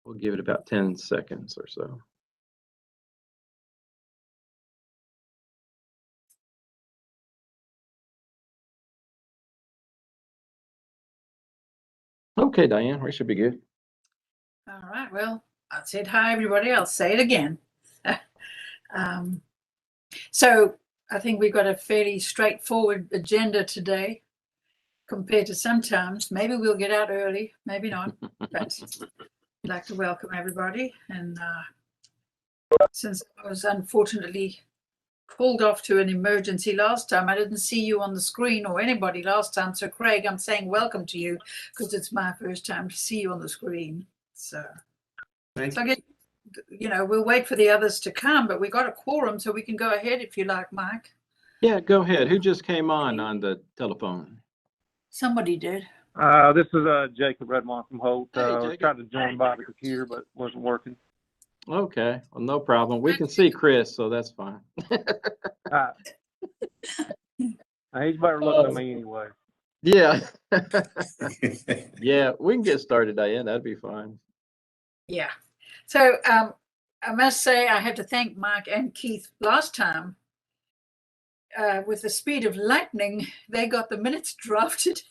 We'll give it about 10 seconds or so. Okay, Diane, we should be good. All right. Well, I said hi, everybody. I'll say it again. So I think we've got a fairly straightforward agenda today compared to sometimes. Maybe we'll get out early, maybe not. But I'd like to welcome everybody. And since I was unfortunately pulled off to an emergency last time, I didn't see you on the screen or anybody last time. So Craig, I'm saying welcome to you because it's my first time to see you on the screen. So I guess, we'll wait for the others to come, but we got a quorum, so we can go ahead if you like, Mike. Yeah, go ahead. Who just came on the telephone? Somebody did. This is Jacob Redmond from Holt. Hey, I was Jacob. trying to join by the computer, but wasn't working. Okay, well, no problem. We can see Chris, so that's fine. He's better looking than me anyway. Yeah. Yeah, we can get started, Diane. That'd be fine. Yeah. So I must say I had to thank Mike and Keith last time. With the speed of lightning, they got the minutes drafted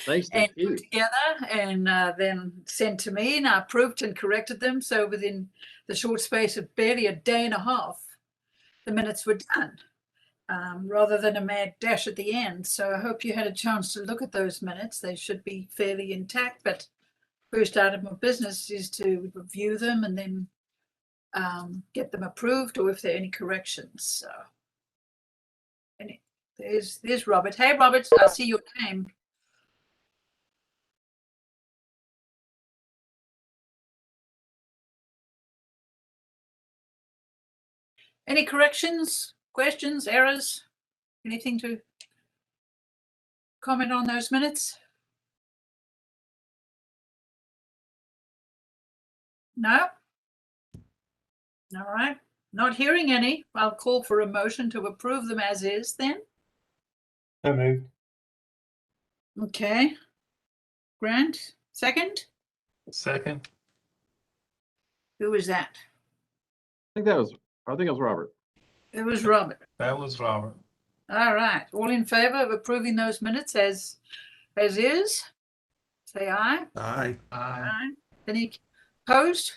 Thanks to and you. put together and then sent to me, and I approved and corrected them. So within the short space of barely a day and a half, the minutes were done, rather than a mad dash at the end. So I hope you had a chance to look at those minutes. They should be fairly intact, but first item of business is to review them and then get them approved, or if there are any corrections. So, there's Robert. Hey, Robert, I see your name. Any corrections, questions, errors, anything to comment on those minutes? No? All right. Not hearing any. I'll call for a motion to approve them as is then. So moved. Okay. Grant, second? Second. Who was that? I think it was Robert. It was Robert. That was Robert. All right. All in favor of approving those minutes as is? Say aye. Aye. Aye. Any opposed?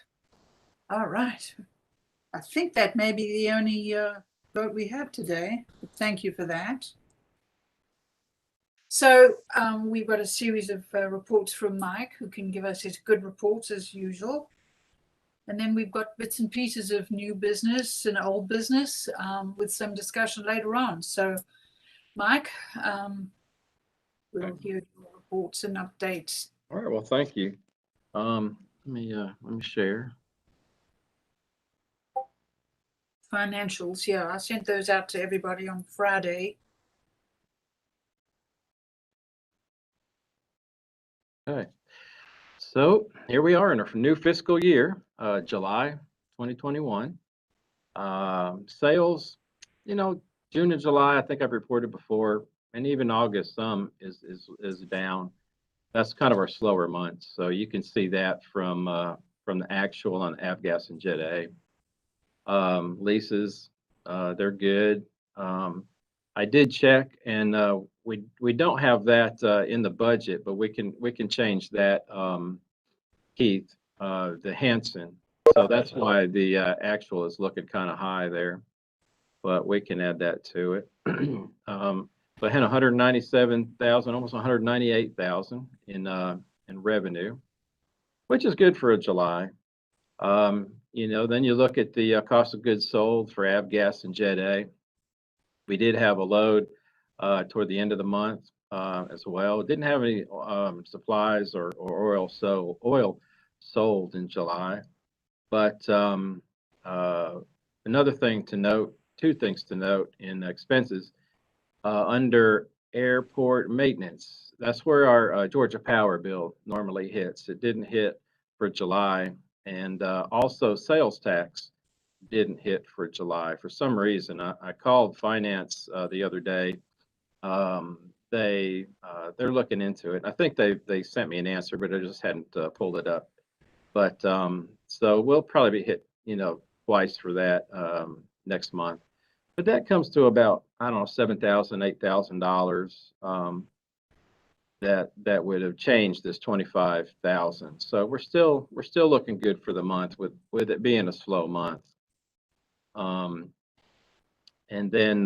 All right. I think that may be the only vote we have today. Thank you for that. So we've got a series of reports from Mike, who can give us his good reports as usual. And then we've got bits and pieces of new business and old business with some discussion later on. So, Mike, we'll hear your reports and updates. All right, well, thank you. Let me share. Financials, yeah, I sent those out to everybody on Friday. Okay, so here we are in our new fiscal year, July 2021. Sales, June and July, I think I've reported before, and even August, some is down. That's kind of our slower months. So you can see that from the actual on Avgas and Jet A. Leases, they're good. I did check, and we don't have that in the budget, but we can change that, Keith, the Hanson. So that's why the actual is looking kind of high there, but we can add that to it. But had 197,000, almost 198,000 in revenue, which is good for a July. Then you look at the cost of goods sold for Avgas and Jet A. We did have a load toward the end of the month as well. Didn't have any supplies or oil sold in July. But another thing to note, two things to note in expenses, under airport maintenance, that's where our Georgia Power bill normally hits. It didn't hit for July, and also sales tax didn't hit for July for some reason. I called finance the other day. They're looking into it. I think they sent me an answer, but I just hadn't pulled it up. But so we'll probably be hit, twice for that next month. But that comes to about, I don't know, $7,000, $8,000. That would have changed this 25,000. So we're still looking good for the month with it being a slow month. Um, and then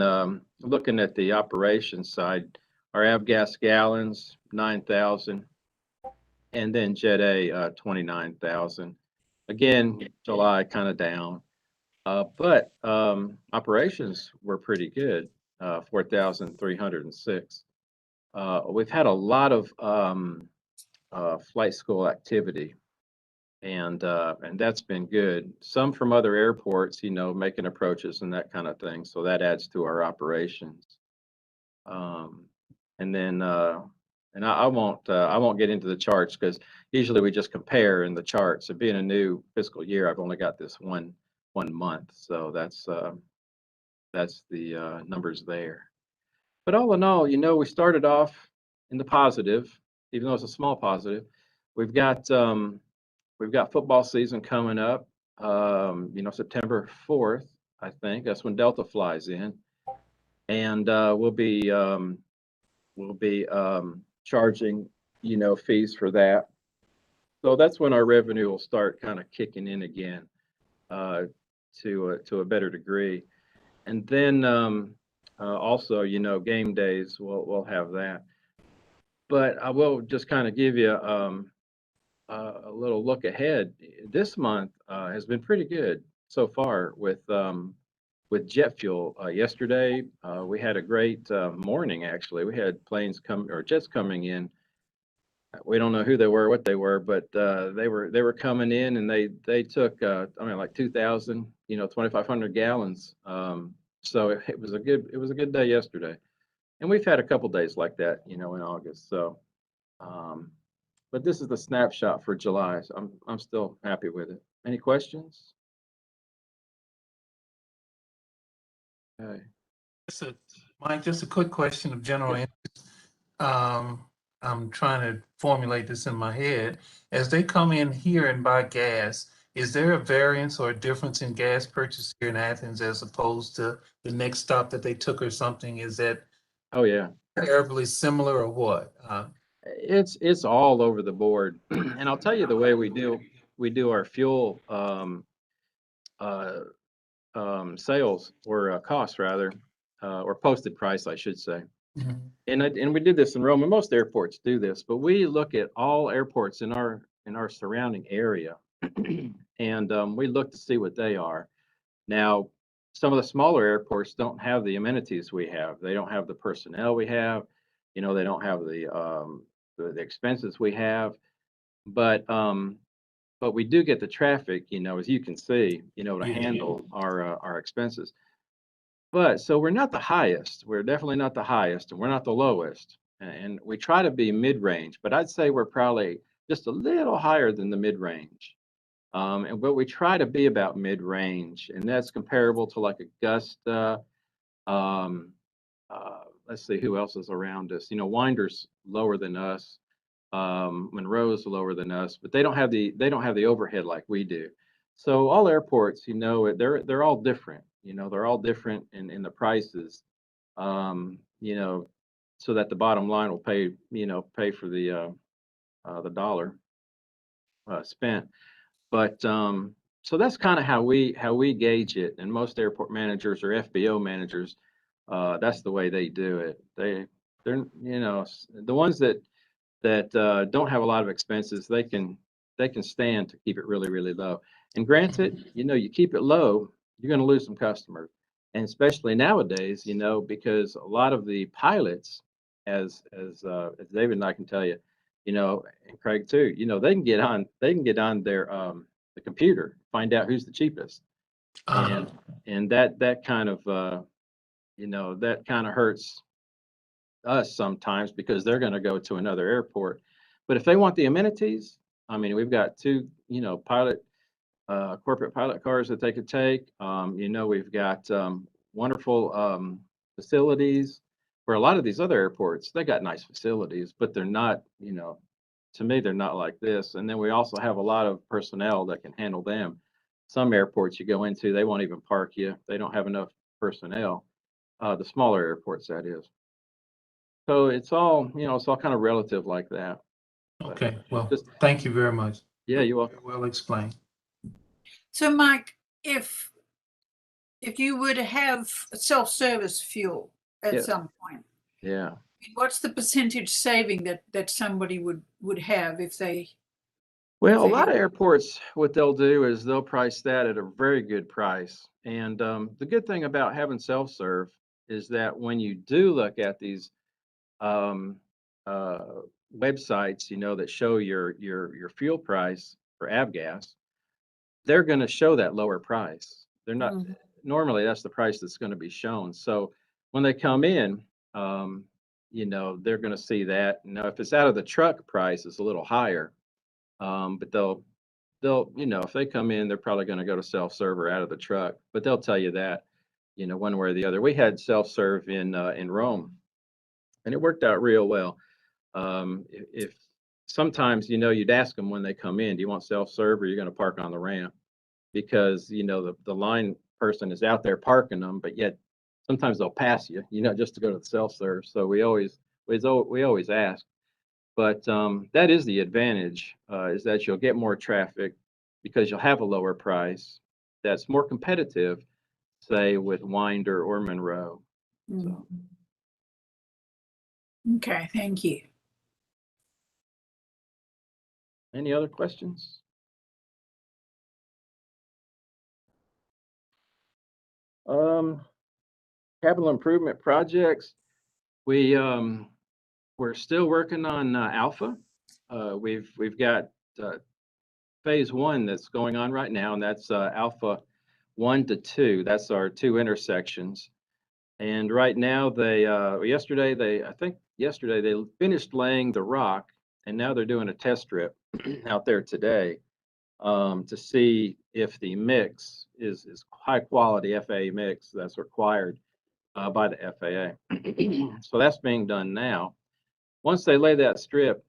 looking at the operations side, our avgas gallons 9,000, and then Jet A 29,000. Again, July kind of down, but operations were pretty good, 4,306. We've had a lot of flight school activity, and that's been good. Some from other airports, making approaches and that kind of thing. So that adds to our operations. Um, and then, and I won't get into the charts because usually we just compare in the charts. And being a new fiscal year, I've only got this one month, so that's the numbers there. But all in all, we started off in the positive, even though it's a small positive. We've got football season coming up. September 4th, I think that's when Delta flies in, and we'll be charging fees for that. So that's when our revenue will start kind of kicking in again uh, to a better degree. And then also, game days, we'll have that. But I will just kind of give you a little look ahead. This month has been pretty good so far with jet fuel. Yesterday, we had a great morning. Actually, we had planes come or jets coming in. We don't know who they were, what they were, but they were coming in, and they took like 2,000, 2,500 gallons. So it was a good day yesterday, and we've had a couple days like that, in August. So, um, but this is the snapshot for July. So I'm still happy with it. Any questions? Okay. Mike, just a quick question of general interest. Um, I'm trying to formulate this in my head. As they come in here and buy gas, is there a variance or a difference in gas purchase here in Athens as opposed to the next stop that they took or something? Is that Oh yeah, terribly similar or what? it's all over the board, and I'll tell you the way we do our fuel uh, sales or costs rather, or posted price, I should say. Mhm. And we did this in Rome, and most airports do this, but we look at all airports in our surrounding area, and we look to see what they are. Now, some of the smaller airports don't have the amenities we have. They don't have the personnel we have. They don't have the expenses we have. But we do get the traffic, as you can see, to Yeah. handle our expenses. But so we're not the highest. We're definitely not the highest, and we're not the lowest. And we try to be mid-range, but I'd say we're probably just a little higher than the mid-range. But we try to be about mid-range, and that's comparable to like Augusta. Um, let's see who else is around us. Winder's lower than us. Monroe's lower than us, but they don't have the overhead like we do. So all airports, they're all different. They're all different in the prices. Um, you know, so that the bottom line will pay for the dollar spent. But so that's kind of how we gauge it. And most airport managers or FBO managers, that's the way they do it. They're the ones that don't have a lot of expenses, they can stand to keep it really, really low. And granted, you keep it low, you're going to lose some customers, and especially nowadays, because a lot of the pilots, as David and I can tell you, and Craig too, they can get on the computer, find out who's the cheapest, Uh, and that kind of hurts us sometimes because they're going to go to another airport. But if they want the amenities, I mean, we've got two, corporate pilot cars that they could take. We've got wonderful facilities. For a lot of these other airports, they got nice facilities, but they're not, to me, they're not like this. And then we also have a lot of personnel that can handle them. Some airports you go into, they won't even park you. They don't have enough personnel. The smaller airports, that is. So it's all kind of relative like that. But Okay, well, just, thank you very much. yeah, you're welcome. Well explained. So Mike, if you were to have self-service fuel at Yes. some point, Yeah. what's the percentage saving that somebody would have if they Well, a they lot of had- airports, what they'll do is they'll price that at a very good price. And the good thing about having self-serve is that when you do look at these um, uh, websites, that show your fuel price for avgas, they're going to show that lower price. They're not Mhm. normally that's the price that's going to be shown. So when they come in, they're going to see that. Now, if it's out of the truck price, it's a little higher. But they'll if they come in, they're probably going to go to self-serve or out of the truck. But they'll tell you that, one way or the other. We had self-serve in Rome, and it worked out real well. If sometimes you'd ask them when they come in, do you want self-serve or are you going to park on the ramp? Because the line person is out there parking them, but yet sometimes they'll pass you, just to go to the self-serve. So we always ask. But that is the advantage, is that you'll get more traffic because you'll have a lower price that's more competitive, say with Winder or Monroe. So Okay, thank you. any other questions? Um, Capital improvement projects. We're still working on Alpha. We've got phase one that's going on right now, and that's Alpha 1 to 2. That's our two intersections. And right now, I think yesterday they finished laying the rock, and now they're doing a test strip out there today to see if the mix is high quality FAA mix that's required by the FAA. So that's being done now. Once they lay that strip's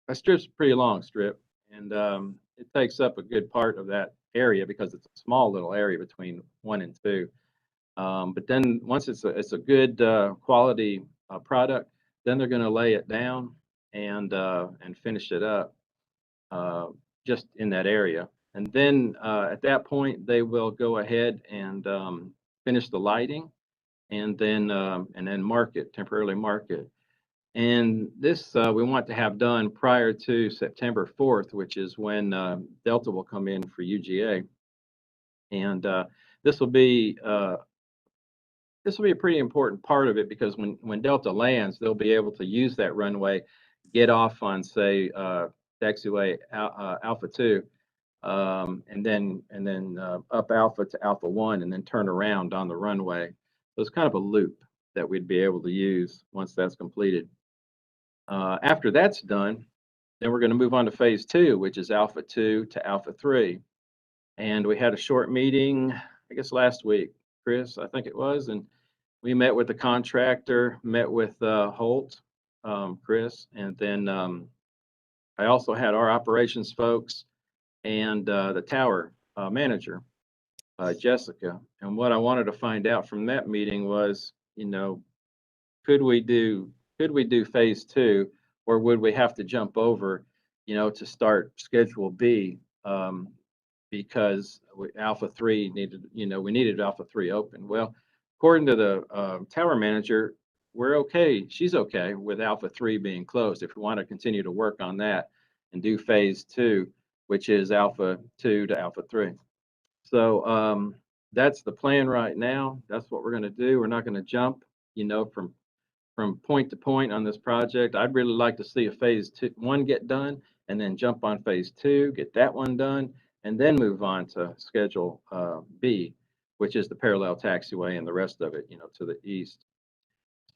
a pretty long strip, and it takes up a good part of that area because it's a small little area between 1 and 2. But then once it's a good quality product, then they're going to lay it down and finish it up uh, just in that area. And then at that point, they will go ahead and finish the lighting and then temporarily mark it. And this we want to have done prior to September 4th, which is when Delta will come in for UGA. And this will be a pretty important part of it because when Delta lands, they'll be able to use that runway, get off on say taxiway Alpha 2, and then up Alpha to Alpha 1, and then turn around on the runway. So it's kind of a loop that we'd be able to use once that's completed. After that's done, then we're going to move on to phase 2, which is Alpha 2 to Alpha 3. And we had a short meeting, I guess last week, Chris, I think it was, and we met with the contractor, met with Holt, Chris, and then I also had our operations folks and the tower manager, Jessica. And what I wanted to find out from that meeting was, could we do phase 2, or would we have to jump over, to start Schedule B? Because Alpha 3 we needed Alpha 3 open. Well, according to the tower manager, we're okay. She's okay with Alpha 3 being closed if we want to continue to work on that and do phase 2, which is Alpha 2 to Alpha 3. So that's the plan right now. That's what we're going to do. We're not going to jump, from point to point on this project. I'd really like to see a phase 1 get done and then jump on phase 2, get that one done, and then move on to Schedule B, which is the parallel taxiway and the rest of it, to the east.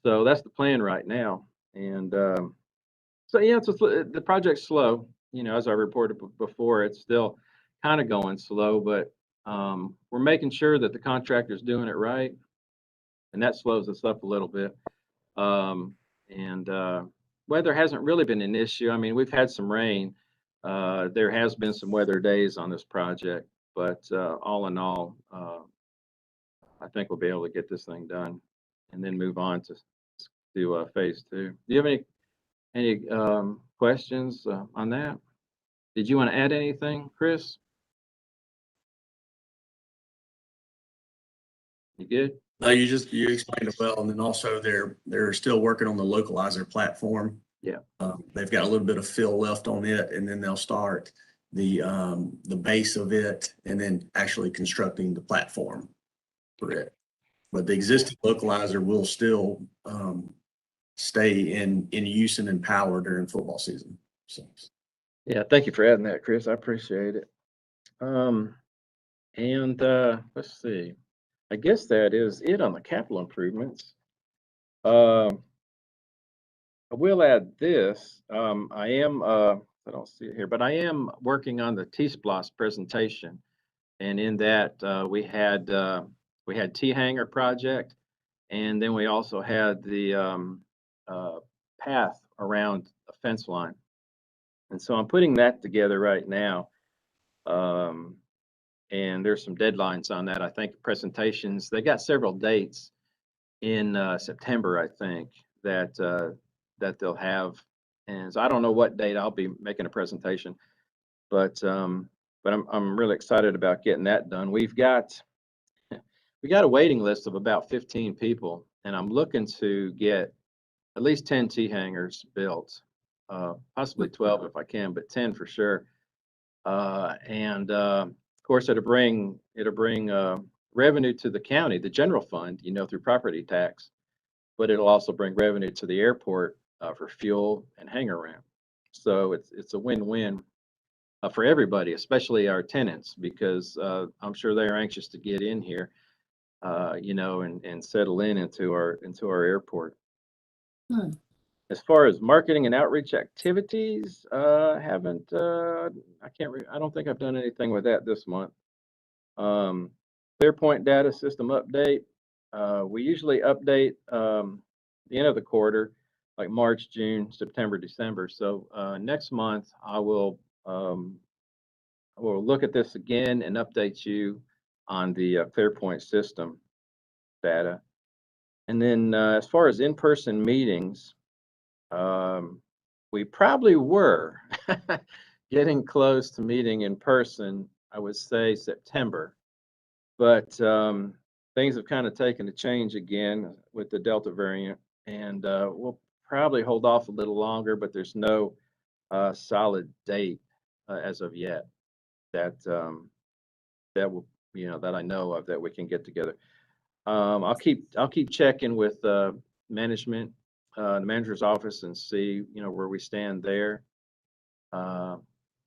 So that's the plan right now. And so, yeah, the project's slow. As I reported before, it's still kind of going slow, but we're making sure that the contractor's doing it right, and that slows us up a little bit. And weather hasn't really been an issue. I mean, we've had some rain. There has been some weather days on this project, but all in all, I think we'll be able to get this thing done and then move on to phase two. Do you have any questions on that? Did you want to add anything, Chris? You good? No, you explained it well, and then also they're still working on the localizer platform. Yeah. They've got a little bit of fill left on it, and then they'll start the base of it, and then actually constructing the platform for it. But the existing localizer will still stay in use and in power during football season. So. Yeah, thank you for adding that, Chris. I appreciate it. And let's see. I guess that is it on the capital improvements. I will add this. I don't see it here, but I am working on the T-Splosh presentation. And in that, we had T-Hanger project, and then we also had the path around a fence line. And so I'm putting that together right now. And there's some deadlines on that. I think presentations, they got several dates in September, I think, that they'll have. And so I don't know what date I'll be making a presentation, but I'm really excited about getting that done. We got a waiting list of about 15 people, and I'm looking to get at least 10 T-hangers built, possibly 12 if I can, but 10 for sure. Of course, it'll bring revenue to the county, the general fund, through property tax, but it'll also bring revenue to the airport for fuel and hangar ramp. So it's a win-win for everybody, especially our tenants, because I'm sure they're anxious to get in here, and settle into our airport. As far as marketing and outreach activities, I don't think I've done anything with that this month. ClearPoint data system update. We usually update the end of the quarter, like March, June, September, December. So next month I will look at this again and update you on the ClearPoint system data. And then as far as in-person meetings, we probably were getting close to meeting in person, I would say September, but things have kind of taken a change again with the Delta variant, and we'll probably hold off a little longer, but there's no solid date as of yet that will, that I know of that we can get together. I'll keep checking with management, the manager's office, and see where we stand there.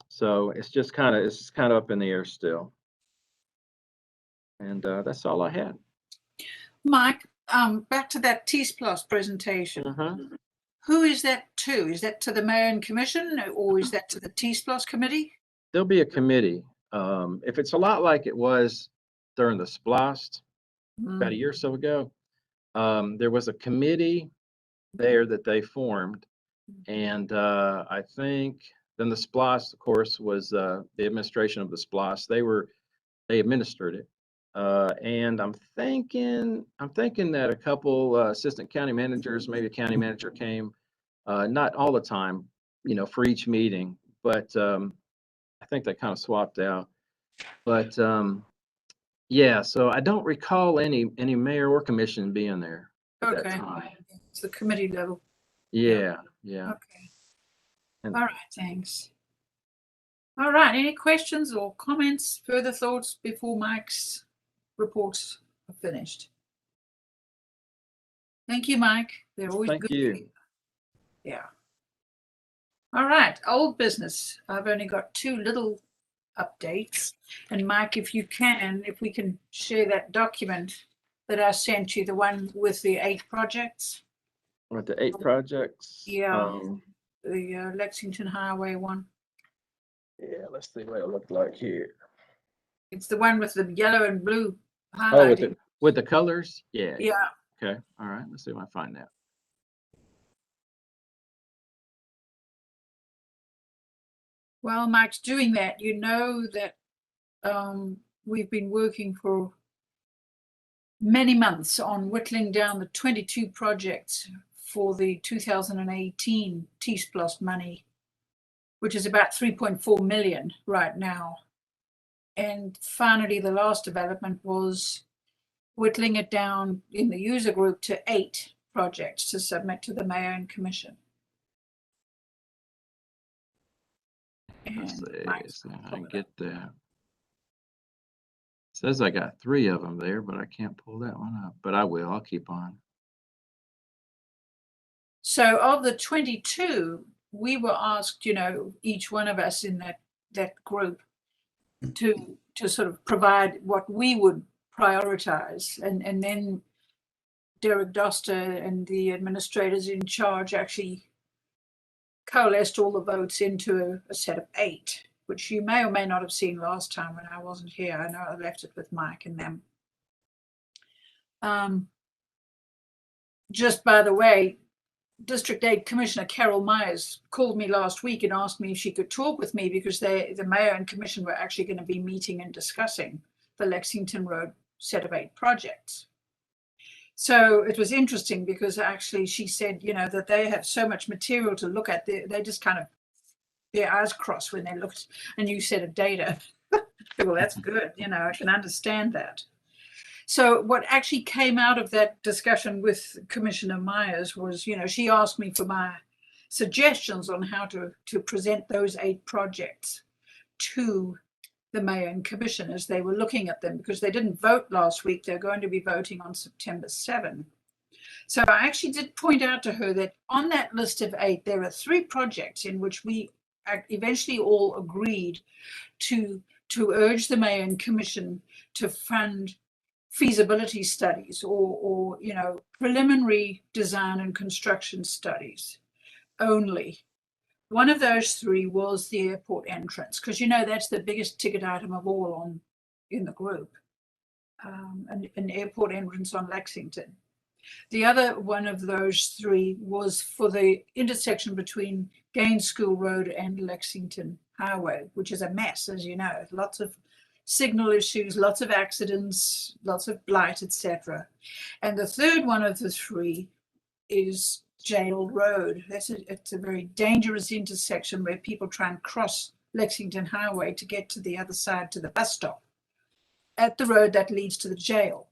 So it's just kind of up in the air still, and that's all I had. Mike, back to that T-Splosh presentation. Who is that to? Is that to the mayor and commission, or is that to the T-Splosh committee? There'll be a committee. If it's a lot like it was during the Splosh about a year or so ago, there was a committee there that they formed, and I think then the Splosh, of course, was the administration of the Splosh. They administered it, and I'm thinking that a couple assistant county managers, maybe a county manager came, not all the time, for each meeting, but I think they kind of swapped out. But yeah, so I don't recall any mayor or commission being there at that time. It's the committee level. Yeah. Okay. And- All right, thanks. All right, any questions or comments, further thoughts before Mike's reports are finished? Thank you, Mike. They're always Thank good. you. Yeah. All right, old business. I've only got two little updates. And Mike, if we can share that document that I sent you, the one with the 8 projects. With the 8 projects. Yeah. The Lexington Highway one. Yeah, let's see what it looked like here. It's the one with the yellow and blue highlighting. Oh, with the colors? Yeah. Yeah. Okay. All right. Let's see if I find that. While Mike's doing that, you know that we've been working for many months on whittling down the 22 projects for the 2018 TEAS Plus money, which is about 3.4 million right now. And finally, the last development was whittling it down in the user group to 8 projects to submit to the mayor and commission. Let's And see, Mike's so gonna I pull it get up. that. Says I got 3 of them there, but I can't pull that one up, but I will. I'll keep on. So of the 22, we were asked, you know, each one of us in that group to sort of provide what we would prioritize. And then Derek Doster and the administrators in charge actually coalesced all the votes into a set of 8, which you may or may not have seen last time when I wasn't here. I know I left it with Mike and them. Just by the way, District 8 Commissioner Carol Myers called me last week and asked me if she could talk with me because the mayor and commission were actually going to be meeting and discussing the Lexington Road set of 8 projects. So it was interesting because actually she said, you know, that they have so much material to look at. They just kind of, their eyes crossed when they looked at a new set of data. Well, that's good. You know, I can understand that. So what actually came out of that discussion with Commissioner Myers was, you know, she asked me for my suggestions on how to present those 8 projects to the mayor and commission as they were looking at them, because they didn't vote last week. They're going to be voting on September 7. So I actually did point out to her that on that list of 8, there are 3 projects in which we eventually all agreed to urge the mayor and commission to fund feasibility studies or you know, preliminary design and construction studies only. One of those 3 was the airport entrance, because you know that's the biggest ticket item of all in the group, an airport entrance on Lexington. The other one of those 3 was for the intersection between Gaines School Road and Lexington Highway, which is a mess, as you know, lots of signal issues, lots of accidents, lots of blight, etc. And the third one of the 3 is Jail Road. It's a very dangerous intersection where people try and cross Lexington Highway to get to the other side to the bus stop at the road that leads to the jail.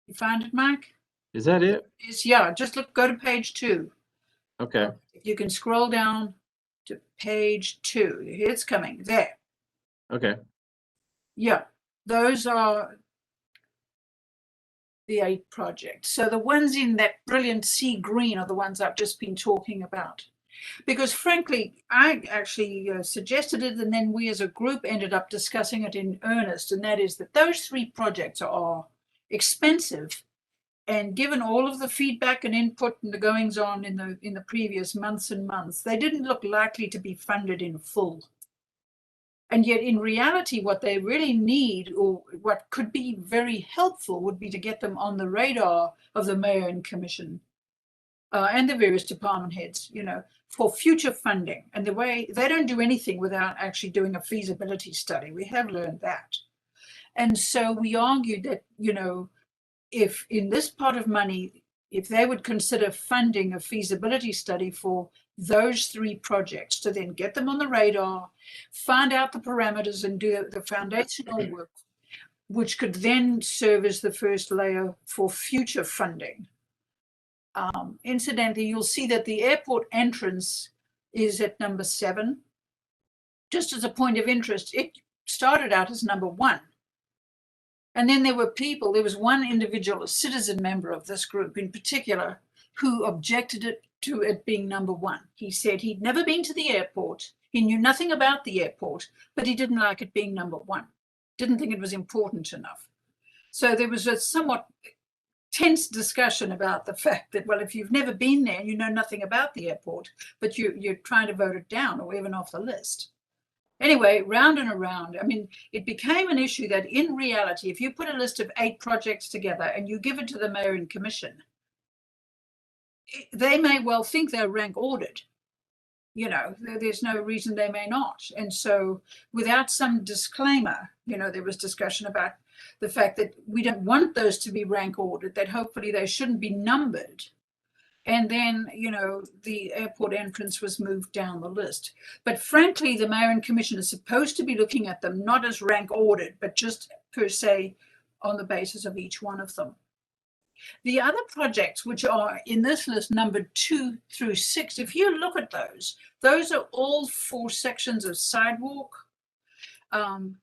You find it, Mike? Is that it? Yeah, just go to page 2. Okay. You can scroll down to page 2. It's coming there. Okay. Yeah, those are the 8 projects. So the ones in that brilliant sea green are the ones I've just been talking about. Because frankly, I actually suggested it, and then we as a group ended up discussing it in earnest, and that is that those 3 projects are expensive. And given all of the feedback and input and the goings on in the previous months and months, they didn't look likely to be funded in full. And yet in reality, what they really need, or what could be very helpful, would be to get them on the radar of the mayor and commission and the various department heads, you know, for future funding. And the way they don't do anything without actually doing a feasibility study. We have learned that. And so we argued that, you know, if in this pot of money, if they would consider funding a feasibility study for those 3 projects to then get them on the radar, find out the parameters and do the foundational work, which could then serve as the first layer for future funding. Incidentally, you'll see that the airport entrance is at number 7. Just as a point of interest, it started out as number 1. And then there was one individual, a citizen member of this group in particular, who objected to it being number 1. He said he'd never been to the airport. He knew nothing about the airport, but he didn't like it being number 1. Didn't think it was important enough. So there was a somewhat tense discussion about the fact that, well, if you've never been there, you know nothing about the airport, but you're trying to vote it down or even off the list. Anyway, round and around, I mean, it became an issue that in reality, if you put a list of 8 projects together and you give it to the mayor and commission, they may well think they're rank ordered. There's no reason they may not. And so without some disclaimer, there was discussion about the fact that we don't want those to be rank ordered, that hopefully they shouldn't be numbered. And then, the airport entrance was moved down the list. But frankly, the mayor and commission are supposed to be looking at them not as rank ordered, but just per se on the basis of each one of them. The other projects which are in this list numbered 2 through 6, if you look at those are all 4 sections of sidewalk,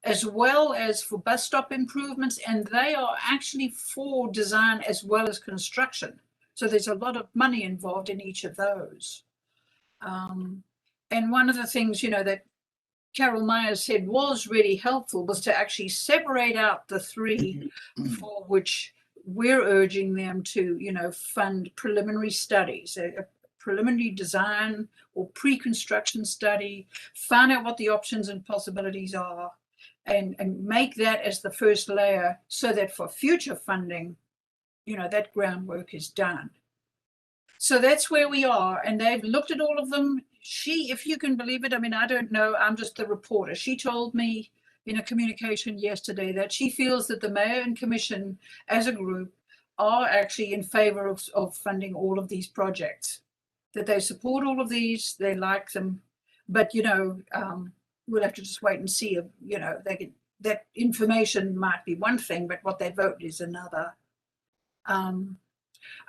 as well as for bus stop improvements, and they are actually for design as well as construction. So there's a lot of money involved in each of those. And one of the things, that Carol Myers said was really helpful was to actually separate out the 3 for which we're urging them to, fund preliminary studies, a preliminary design or pre-construction study, find out what the options and possibilities are, and make that as the first layer so that for future funding, that groundwork is done. So that's where we are, and they've looked at all of them. She, if you can believe it, I don't know, I'm just the reporter. She told me in a communication yesterday that she feels that the mayor and commission as a group are actually in favor of funding all of these projects, that they support all of these, they like them, but we'll have to just wait and see if that information might be one thing, but what they vote is another.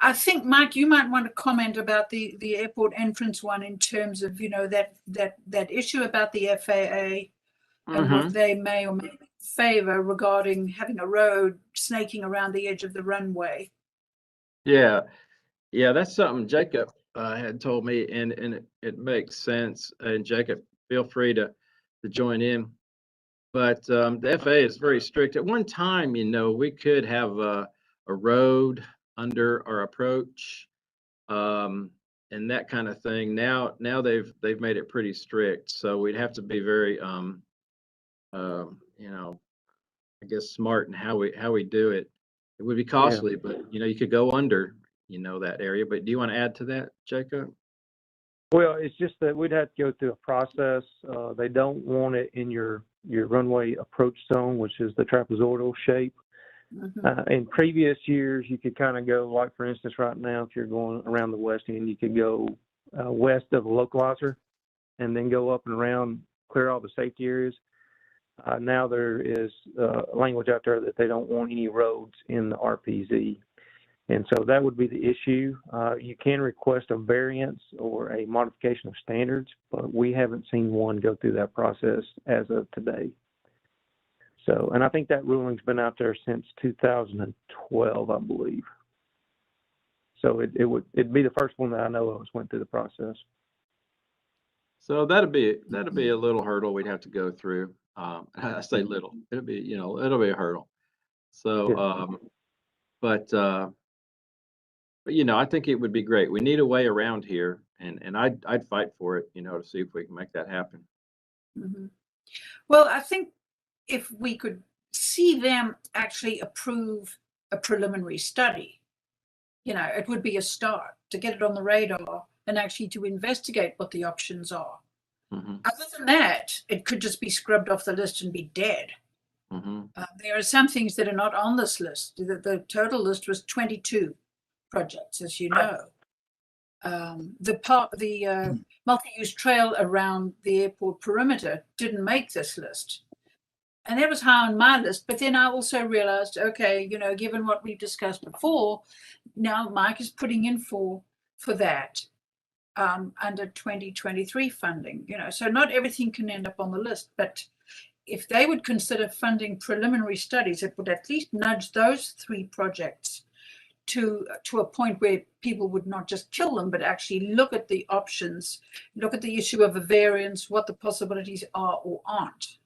I think, Mike, you might want to comment about the airport entrance one in terms of, that issue about the FAA and what they may or may not favor regarding having a road snaking around the edge of the runway. Yeah, that's something Jacob had told me, and it makes sense. And Jacob, feel free to join in. But the FAA is very strict. At one time, we could have a road under our approach, and that kind of thing. Now they've made it pretty strict. So we'd have to be very, I guess, smart in how we do it. It would be costly, but you could go under, that area. But do you want to add to that, Jacob? Well, it's just that we'd have to go through a process. They don't want it in your runway approach zone, which is the trapezoidal shape. In previous years, you could kind of go, like for instance, right now, if you're going around the west end, you could go west of the localizer and then go up and around, clear all the safety areas. Now there is language out there that they don't want any roads in the RPZ. And so that would be the issue. You can request a variance or a modification of standards, but we haven't seen one go through that process as of today. So, and I think that ruling's been out there since 2012, I believe. So it'd be the first one that I know of that's went through the process. So that'd be a little hurdle we'd have to go through. I say little, it'll be a hurdle. So, but I think it would be great. We need a way around here, and I'd fight for it, to see if we can make that happen. Well, I think if we could see them actually approve a preliminary study, it would be a start to get it on the radar and actually to investigate what the options are. Other than that, it could just be scrubbed off the list and be dead. There are some things that are not on this list. The total list was 22 projects, as you know. The multi-use trail around the airport perimeter didn't make this list. And that was high on my list. But then I also realized, okay, given what we've discussed before, now Mike is putting in for that under 2023 funding, so not everything can end up on the list. But if they would consider funding preliminary studies, it would at least nudge those 3 projects to a point where people would not just kill them, but actually look at the options, look at the issue of a variance, what the possibilities are or aren't,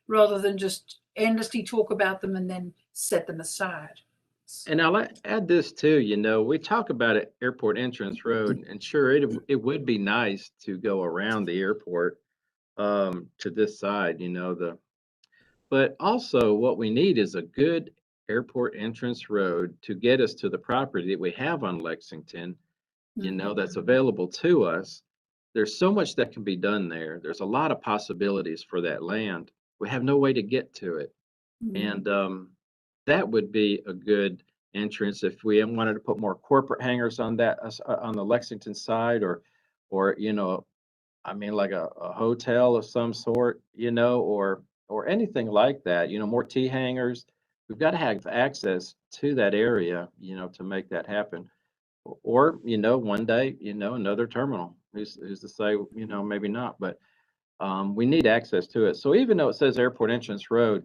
rather than just endlessly talk about them and then set them aside. And I'll add this too, we talk about it, airport entrance road, and sure, it would be nice to go around the airport to this side, but also what we need is a good airport entrance road to get us to the property that we have on Lexington, that's available to us. there's so much that can be done there. There's a lot of possibilities for that land. We have no way to get to it. And that would be a good entrance if we wanted to put more corporate hangars on that on the Lexington side, or I mean, like a hotel of some sort, or anything like that. More T hangars. We've got to have access to that area, to make that happen. Or, one day, another terminal. Who's to say, maybe not, but we need access to it. So even though it says Airport Entrance Road,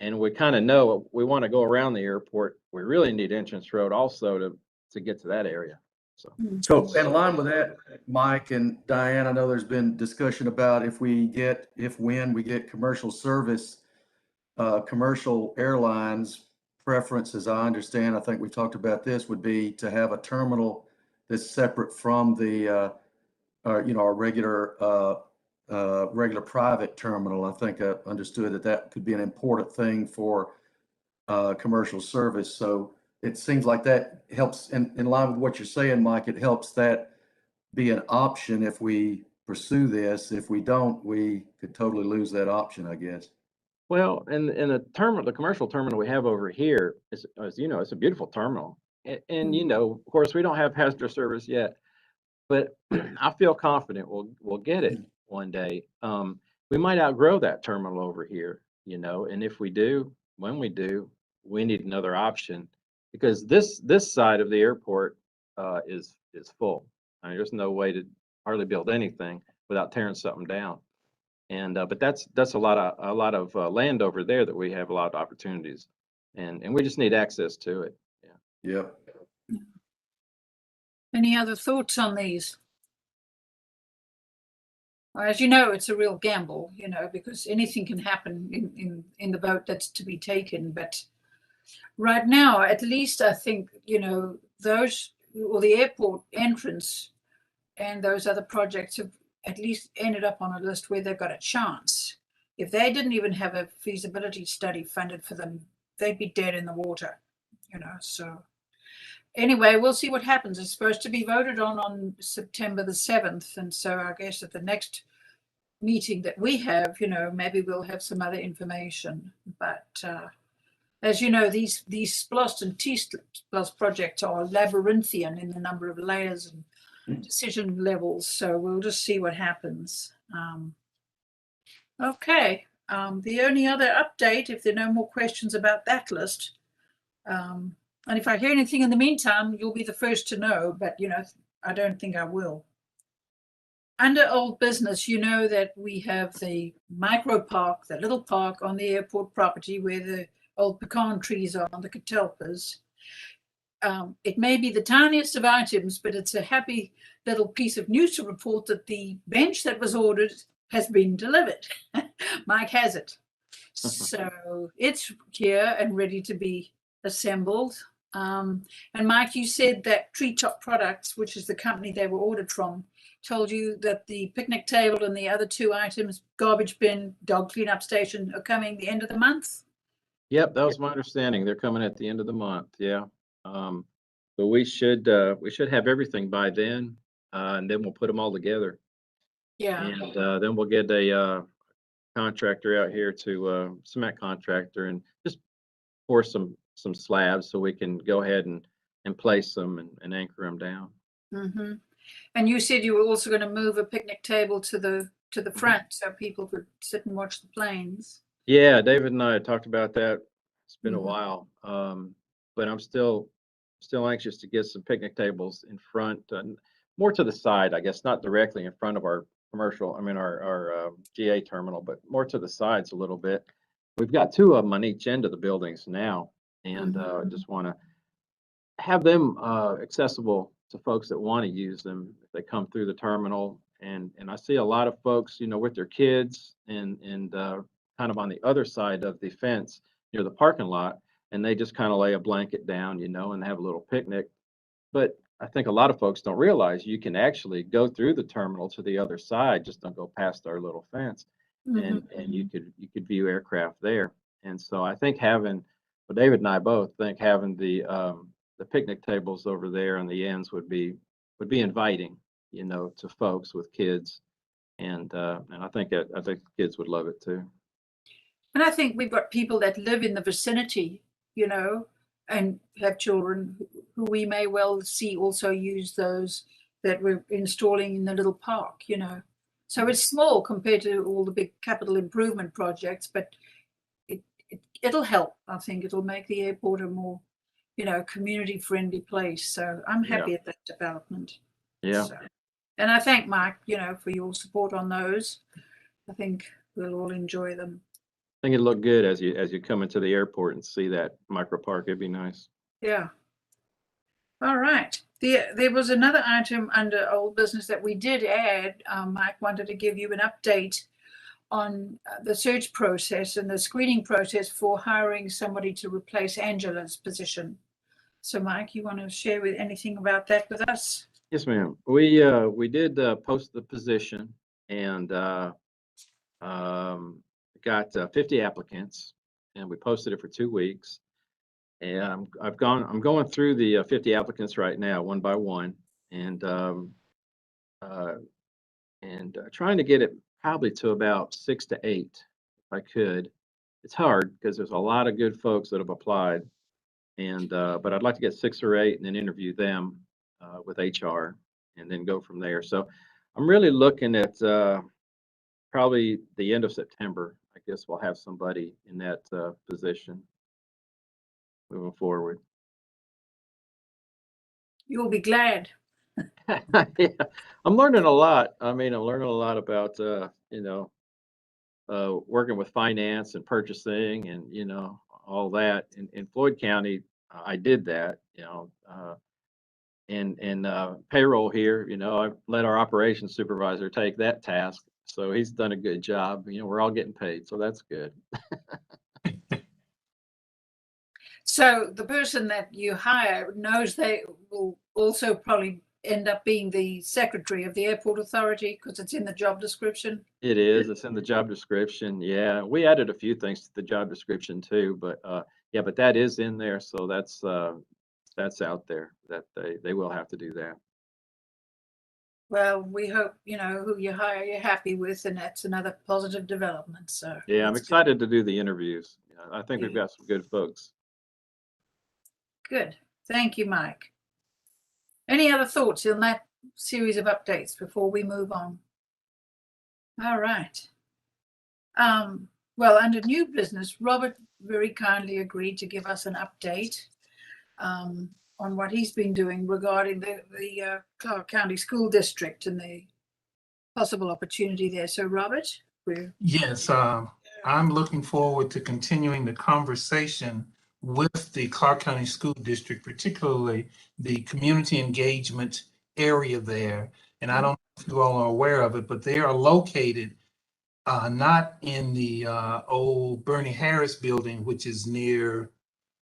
and we kind of know we want to go around the airport, we really need Entrance Road also to get to that area. So. So in line with that, Mike and Diane, I know there's been discussion about when we get commercial service, commercial airlines preference, as I understand, I think we talked about this, would be to have a terminal that's separate from the, our regular private terminal. I think I understood that could be an important thing for commercial service. So it seems like that helps in line with what you're saying, Mike. It helps that be an option if we pursue this. If we don't, we could totally lose that option, I guess. Well, and the commercial terminal we have over here is, as you know, it's a beautiful terminal. And of course, we don't have passenger service yet, but I feel confident we'll get it one day. We might outgrow that terminal over here, and if we do, when we do, we need another option, because this side of the airport is full. I mean, there's no way to hardly build anything without tearing something down. And but that's a lot of land over there that we have a lot of opportunities, and we just need access to it. Yeah. Yep. Any other thoughts on these? As you know, it's a real gamble, because anything can happen in the boat that's to be taken. But right now, at least I think, those, or the airport entrance and those other projects have at least ended up on a list where they've got a chance. If they didn't even have a feasibility study funded for them, they'd be dead in the water, so. Anyway, we'll see what happens. It's supposed to be voted on September the 7th. And so I guess at the next meeting that we have, maybe we'll have some other information. But as you know, these SPLOST and T-SPLOST projects are labyrinthian in the number of layers and decision levels. So we'll just see what happens. Okay. The only other update, if there are no more questions about that list, and if I hear anything in the meantime, you'll be the first to know, but, I don't think I will. Under old business, you know that we have the micro park, that little park on the airport property where the old pecan trees are on the catalpas. It may be the tiniest of items, but it's a happy little piece of news to report that the bench that was ordered has been delivered. Mike has it. So it's here and ready to be assembled. And Mike, you said that Treetop Products, which is the company they were ordered from, told you that the picnic table and the other two items, garbage bin, dog cleanup station, are coming the end of the month? Yep, that was my understanding. They're coming at the end of the month. Yeah. But we should have everything by then, and then we'll put them all together. Yeah. And then we'll get a contractor out here to cement contractor, and just pour some slabs so we can go ahead and place them and anchor them down. Mm-hmm. And you said you were also going to move a picnic table to the front so people could sit and watch the planes. Yeah, David and I had talked about that. It's been a while, but I'm still anxious to get some picnic tables in front, more to the side, I guess, not directly in front of our our GA terminal, but more to the sides a little bit. We've got two of them on each end of the buildings now, and just want to have them accessible to folks that want to use them if they come through the terminal. And I see a lot of folks, with their kids and kind of on the other side of the fence near the parking lot, and they just kind of lay a blanket down, and have a little picnic. But I think a lot of folks don't realize you can actually go through the terminal to the other side, just don't go past our little fence, and you could view aircraft there. And so I think David and I both think having the picnic tables over there on the ends would be inviting, you know, to folks with kids. And I think kids would love it too. And I think we've got people that live in the vicinity, you know, and have children who we may well see also use those that we're installing in the little park, you know. So it's small compared to all the big capital improvement projects, but it'll help. I think it'll make the airport a more, you know, community-friendly place. So I'm happy at that development. Yeah. So, and I thank Mike, you know, for your support on those. I think we'll all enjoy them. I think it'd look good as you come into the airport and see that micro park. It'd be nice. Yeah. All right. There was another item under old business that we did add. Mike wanted to give you an update on the search process and the screening process for hiring somebody to replace Angela's position. So, Mike, you want to share with anything about that with us? Yes, ma'am. We did post the position and got 50 applicants, and we posted it for 2 weeks. And I'm going through the 50 applicants right now, one by one, and trying to get it probably to about 6 to 8, if I could. It's hard because there's a lot of good folks that have applied, and but I'd like to get 6 or 8 and then interview them with HR and then go from there. So I'm really looking at probably the end of September. I guess we'll have somebody in that position moving forward. You'll be glad. Yeah, I'm learning a lot. I mean, I'm learning a lot about working with finance and purchasing and all that. In Floyd County, I did that. In payroll here, I've let our operations supervisor take that task, so he's done a good job. We're all getting paid, so that's good. So the person that you hire knows they will also probably end up being the secretary of the airport authority because it's in the job description. It is. It's in the job description. Yeah, we added a few things to the job description too, but yeah, but that is in there, so that's out there that they will have to do that. Well, we hope, who you hire, you're happy with, and that's another positive development. So Yeah, I'm that's excited to do the interviews. I think we've got some good folks. good. Thank you, Mike. Any other thoughts on that series of updates before we move on? All right. Well, under new business, Robert very kindly agreed to give us an update on what he's been doing regarding the Clarke County School District and the possible opportunity there. So, Robert, Yes, I'm looking forward to continuing the conversation with the Clarke County School District, particularly the community engagement area there. And I don't know if you all are aware of it, but they are located not in the old Bernie Harris building, which is near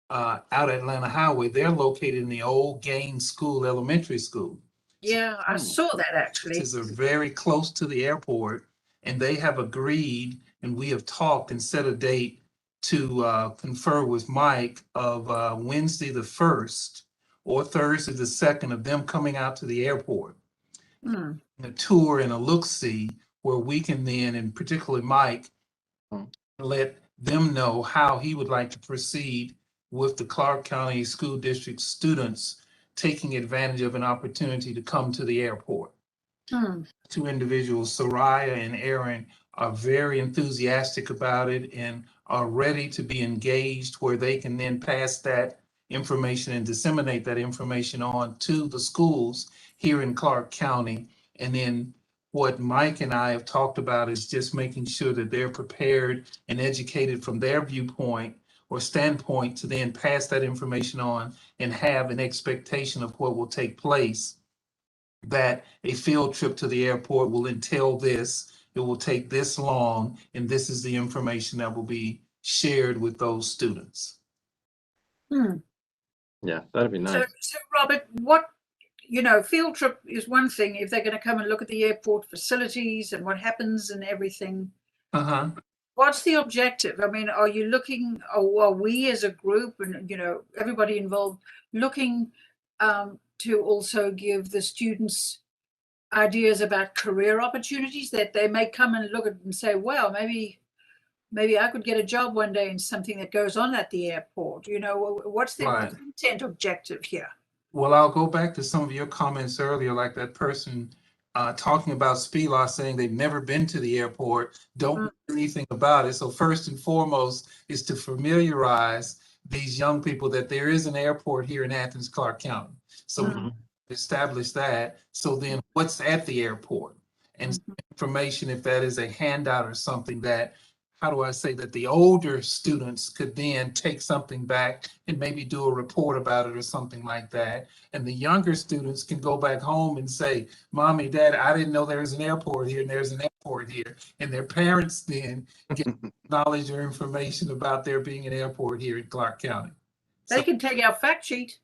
out Atlanta Highway. They're located in the old Gaines School Elementary School. yeah, I saw that actually. Is very close to the airport, and they have agreed, and we have talked and set a date to confer with Mike of Wednesday the 1st or Thursday the 2nd of them coming out to the airport. A tour and a look-see where we can then, and particularly Mike, let them know how he would like to proceed with the Clarke County School District students taking advantage of an opportunity to come to the airport. Two individuals, Soraya and Aaron, are very enthusiastic about it and are ready to be engaged where they can then pass that information and disseminate that information on to the schools here in Clarke County. And then what Mike and I have talked about is just making sure that they're prepared and educated from their viewpoint or standpoint to then pass that information on and have an expectation of what will take place. That a field trip to the airport will entail this, it will take this long, and this is the information that will be shared with those students. Yeah, that'd be nice. So Robert, field trip is one thing if they're going to come and look at the airport facilities and what happens and everything. What's the objective? I mean, are you looking, or are we as a group and, everybody involved looking to also give the students ideas about career opportunities that they may come and look at and say, well, maybe I could get a job one day in something that goes on at the airport. You know, what's the Right. content objective here? Well, I'll go back to some of your comments earlier, like that person talking about speed law, saying they've never been to the airport, don't know anything about it. So first and foremost is to familiarize these young people that there is an airport here in Athens-Clarke County. So we establish that. So then what's at the airport? And some information, if that is a handout or something that, how do I say, that the older students could then take something back and maybe do a report about it or something like that. And the younger students can go back home and say, Mommy, Dad, I didn't know there was an airport here and there's an airport here. And their parents then get knowledge or information about there being an airport here in Clarke County. They can take our fact sheet.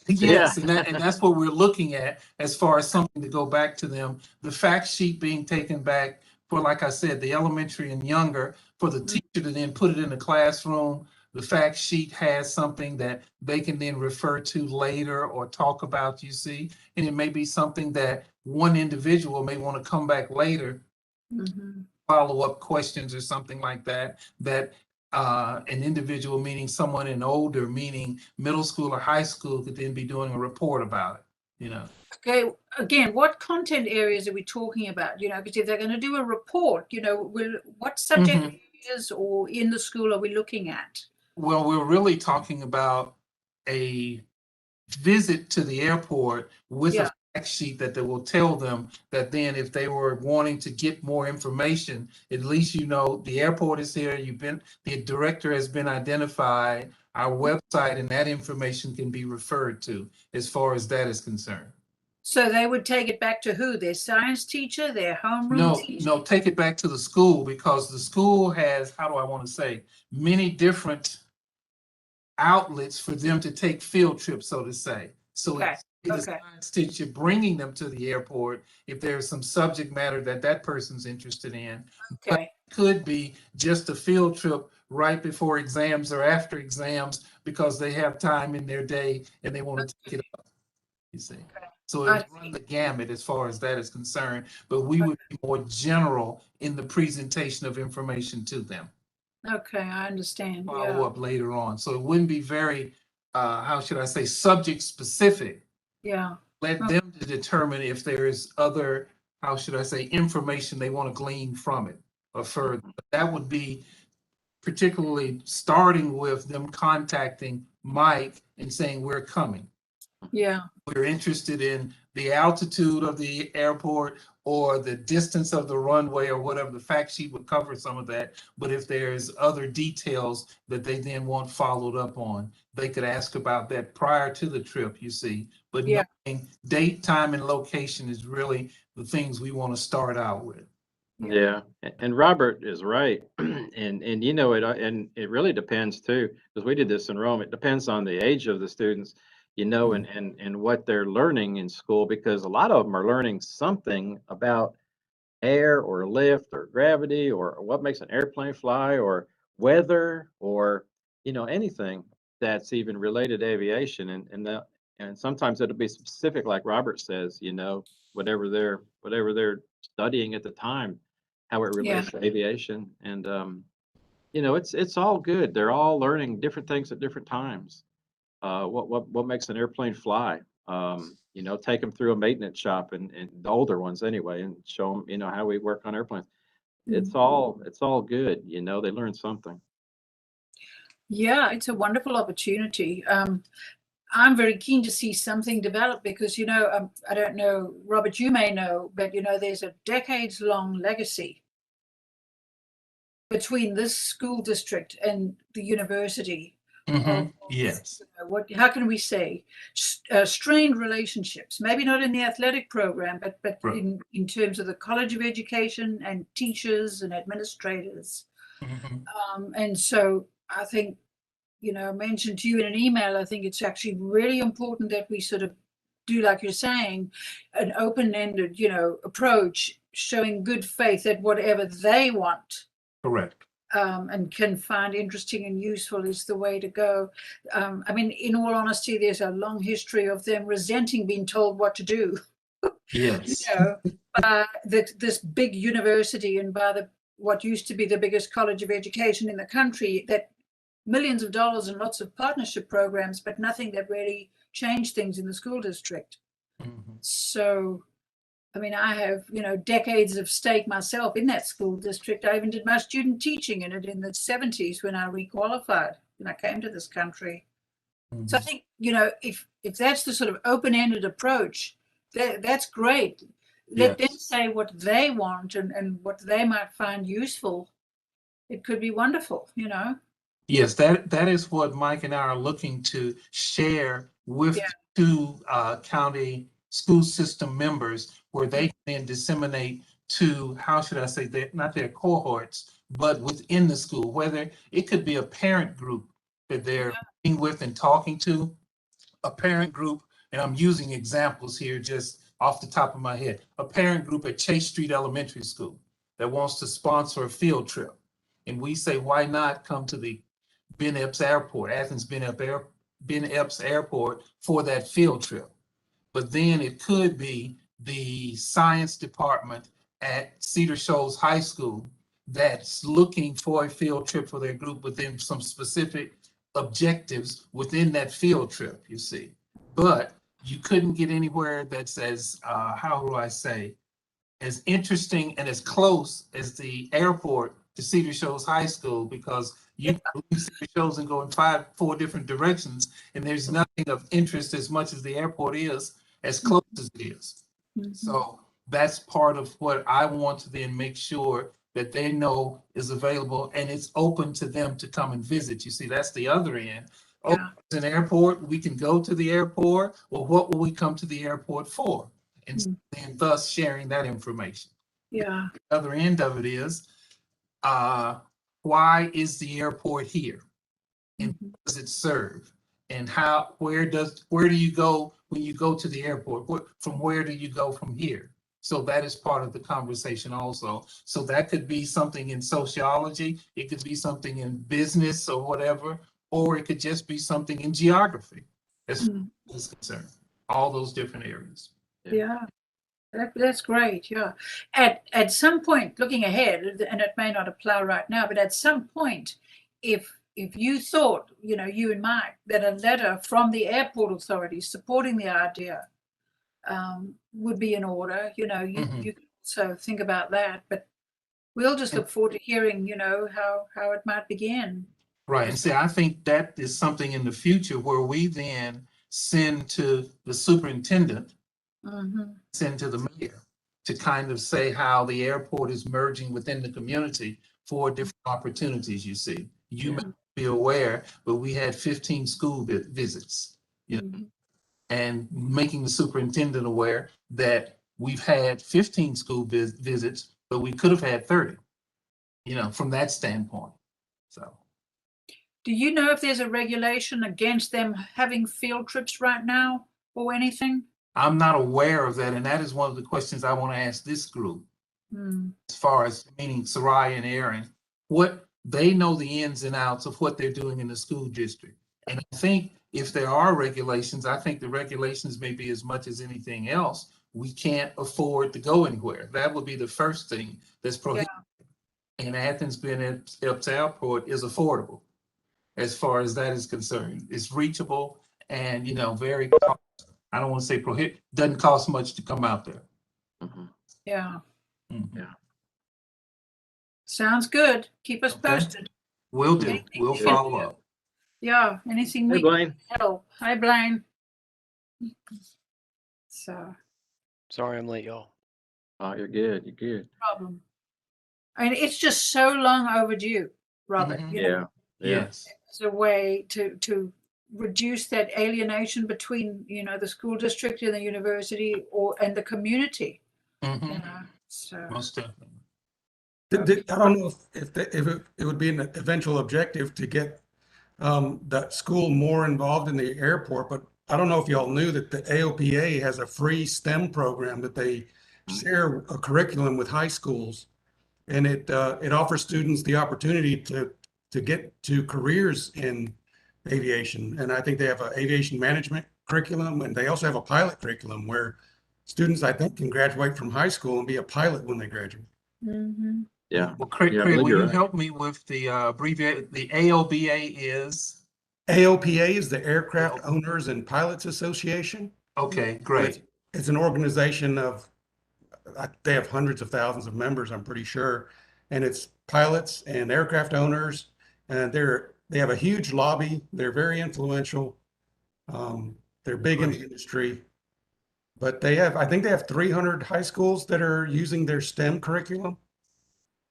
Yes, and that's what we're looking at as far as something to go back to them. The fact sheet being taken back for, like I said, the elementary and younger, for the teacher to then put it in the classroom. The fact sheet has something that they can then refer to later or talk about, you see. And it may be something that one individual may want to come back later, follow-up questions or something like that, that an individual, meaning someone in older, meaning middle school or high school, could then be doing a report about it, you know. Okay, again, what content areas are we talking about? You know, because if they're going to do a report, you know, what subject areas or in the school are we looking at? Well, we're really talking about a visit to the airport with a fact sheet that will tell them that then if they were wanting to get more information, at least you know the airport is here, the director has been identified, our website, and that information can be referred to as far as that is concerned. So they would take it back to who? Their science teacher, their homeroom teacher? No, take it back to the school, because the school has, how do I want to say, many different outlets for them to take field trips, so to say. So it's the science teacher bringing them to the airport if there's some subject matter that person's interested in. But it could be just a field trip right before exams or after exams because they have time in their day and they want to take it up, you see. So it runs the gamut as far as that is concerned, but we would be more general in the presentation of information to them. Okay, I understand. Follow up later on. So it wouldn't be very, how should I say, subject specific. Yeah. Let them to determine if there is other, how should I say, information they want to glean from it or further. But that would be particularly starting with them contacting Mike and saying, we're coming. Yeah. We're interested in the altitude of the airport or the distance of the runway or whatever. The fact sheet would cover some of that. But if there's other details that they then want followed up on, they could ask about that prior to the trip, you see. But knowing date, time, and location is really the things we want to start out with. Yeah, and Robert is right, and you know it, and it really depends too, because we did this in Rome. It depends on the age of the students, you know, and what they're learning in school, because a lot of them are learning something about air or lift or gravity or what makes an airplane fly or weather or, you know, anything that's even related to aviation, and sometimes it'll be specific, like Robert says, you know, whatever they're studying at the time, how it relates to aviation. And you know, it's all good. They're all learning different things at different times. What makes an airplane fly? You know, take them through a maintenance shop, and the older ones anyway, and show them, you know, how we work on airplanes. It's all good. You know, they learn something. Yeah, it's a wonderful opportunity. I'm very keen to see something develop because, you know, I don't know, Robert, you may know, but, you know, there's a decades-long legacy between this school district and the university. Yes. How can we say, strained relationships, maybe not in the athletic program, but in terms of the College of Education and teachers and administrators. And so I think, you know, I mentioned to you in an email, I think it's actually really important that we sort of do, like you're saying, an open-ended, you know, approach, showing good faith that whatever they want. Correct. And can find interesting and useful is the way to go. I mean, in all honesty, there's a long history of them resenting being told what to do. Yes. This big university and by what used to be the biggest college of education in the country, that millions of dollars and lots of partnership programs, but nothing that really changed things in the school district. Mhm. So, I mean, I have, decades of stake myself in that school district. I even did my student teaching in it in the 70s when I requalified when I came to this country. So I Mhm. think, if that's the sort of open-ended approach, that's great. Let them Yes. say what they want and what they might find useful. It could be wonderful. Yes, that is what Mike and I are looking to share with Yeah. two county school system members, where they can then disseminate to, how should I say, not their cohorts, but within the school, whether it could be a parent group that they're meeting with and talking to, a parent group, and I'm using examples here just off the top of my head, a parent group at Chase Street Elementary School that wants to sponsor a field trip. And we say, why not come to the Ben Epps Airport, Athens Ben Epps Airport for that field trip? But then it could be the science department at Cedar Shoals High School that's looking for a field trip for their group within some specific objectives within that field trip, you see. But you couldn't get anywhere that's as, how do I say, as interesting and as close as the airport to Cedar Shoals High School, because you can leave Cedar Shoals and go in four different directions, and there's nothing of interest as much as the airport is, as close as it is. So that's part of what I want to then make sure that they know is available, and it's open to them to come and visit. You see, that's the other end. Oh, Yeah. it's an airport, we can go to the airport. Well, what will we come to the airport for? And thus sharing that information. Yeah. The other end of it is, why is the airport here? And what does it serve? And where do you go when you go to the airport? From where do you go from here? So that is part of the conversation also. So that could be something in sociology, it could be something in business or whatever, or it could just be something in geography as far as concerned. All those different areas. Yeah. That's great. Yeah. At some point, looking ahead, and it may not apply right now, but at some point, if you thought, you and Mike, that a letter from the airport authorities supporting the idea would be in order, you could also think about that. But we'll just look forward to hearing, how it might begin. Right. And see, I think that is something in the future where we then send to the superintendent, send to the mayor, to kind of say how the airport is merging within the community for different opportunities, you see. You may be aware, but we had 15 school visits, and making the superintendent aware that we've had 15 school visits, but we could have had 30, from that standpoint. So. Do you know if there's a regulation against them having field trips right now or anything? I'm not aware of that, and that is one of the questions I want to ask this group. As far as, meaning Soraya and Aaron, what they know, the ins and outs of what they're doing in the school district. And I think if there are regulations, I think the regulations may be, as much as anything else, we can't afford to go anywhere. That would be the first thing that's prohibited. And Athens Ben Epps Airport is affordable as far as that is concerned. It's reachable and, very, I don't want to say doesn't cost much to come out there. Yeah. Yeah. Sounds good. Keep us Okay. posted. Will do. We'll follow up. Yeah. Anything Hey, we Blaine. can help. Hi, Blaine. So. Sorry I'm late, y'all. Oh, you're good. You're good. Problem. I mean, it's just so long overdue, Robert. Yeah. Yes. It's a way to reduce that alienation between, the school district and the university and the community. So. Most definitely. I don't know if it would be an eventual objective to get that school more involved in the airport, but I don't know if y'all knew that the AOPA has a free STEM program that they share a curriculum with high schools, and it offers students the opportunity to get to careers in aviation. And I think they have an aviation management curriculum, and they also have a pilot curriculum where students, I think, can graduate from high school and be a pilot when they graduate. Mhm. Yeah. Well, Craig, Yeah, I Craig, believe will you're you right. help me with the abbreviate, the AOBA is? AOPA is the Aircraft Owners and Pilots Association. Okay, So great. it's an organization of, they have hundreds of thousands of members, I'm pretty sure. And it's pilots and aircraft owners, and they have a huge lobby. They're very influential. They're big in the Great. industry, but I think they have 300 high schools that are using their STEM curriculum.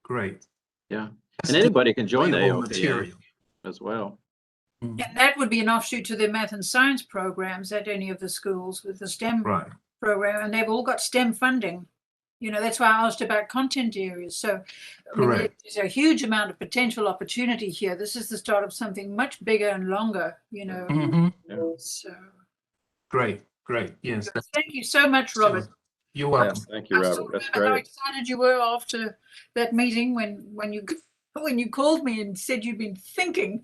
Great. Yeah. That's And the anybody can join the available AOPA material. as well. And that would be an offshoot to their math and science programs at any of the schools with the STEM Right. program, and they've all got STEM funding. That's why I asked about content areas. So, I mean, Correct. there's a huge amount of potential opportunity here. This is the start of something much bigger and longer, Mm-hmm. So, Great. Great. Yes. thank you so much, Robert. You're Yeah, welcome. thank you, I Robert. still That's remember how great. excited you were after that meeting when you called me and said you'd been thinking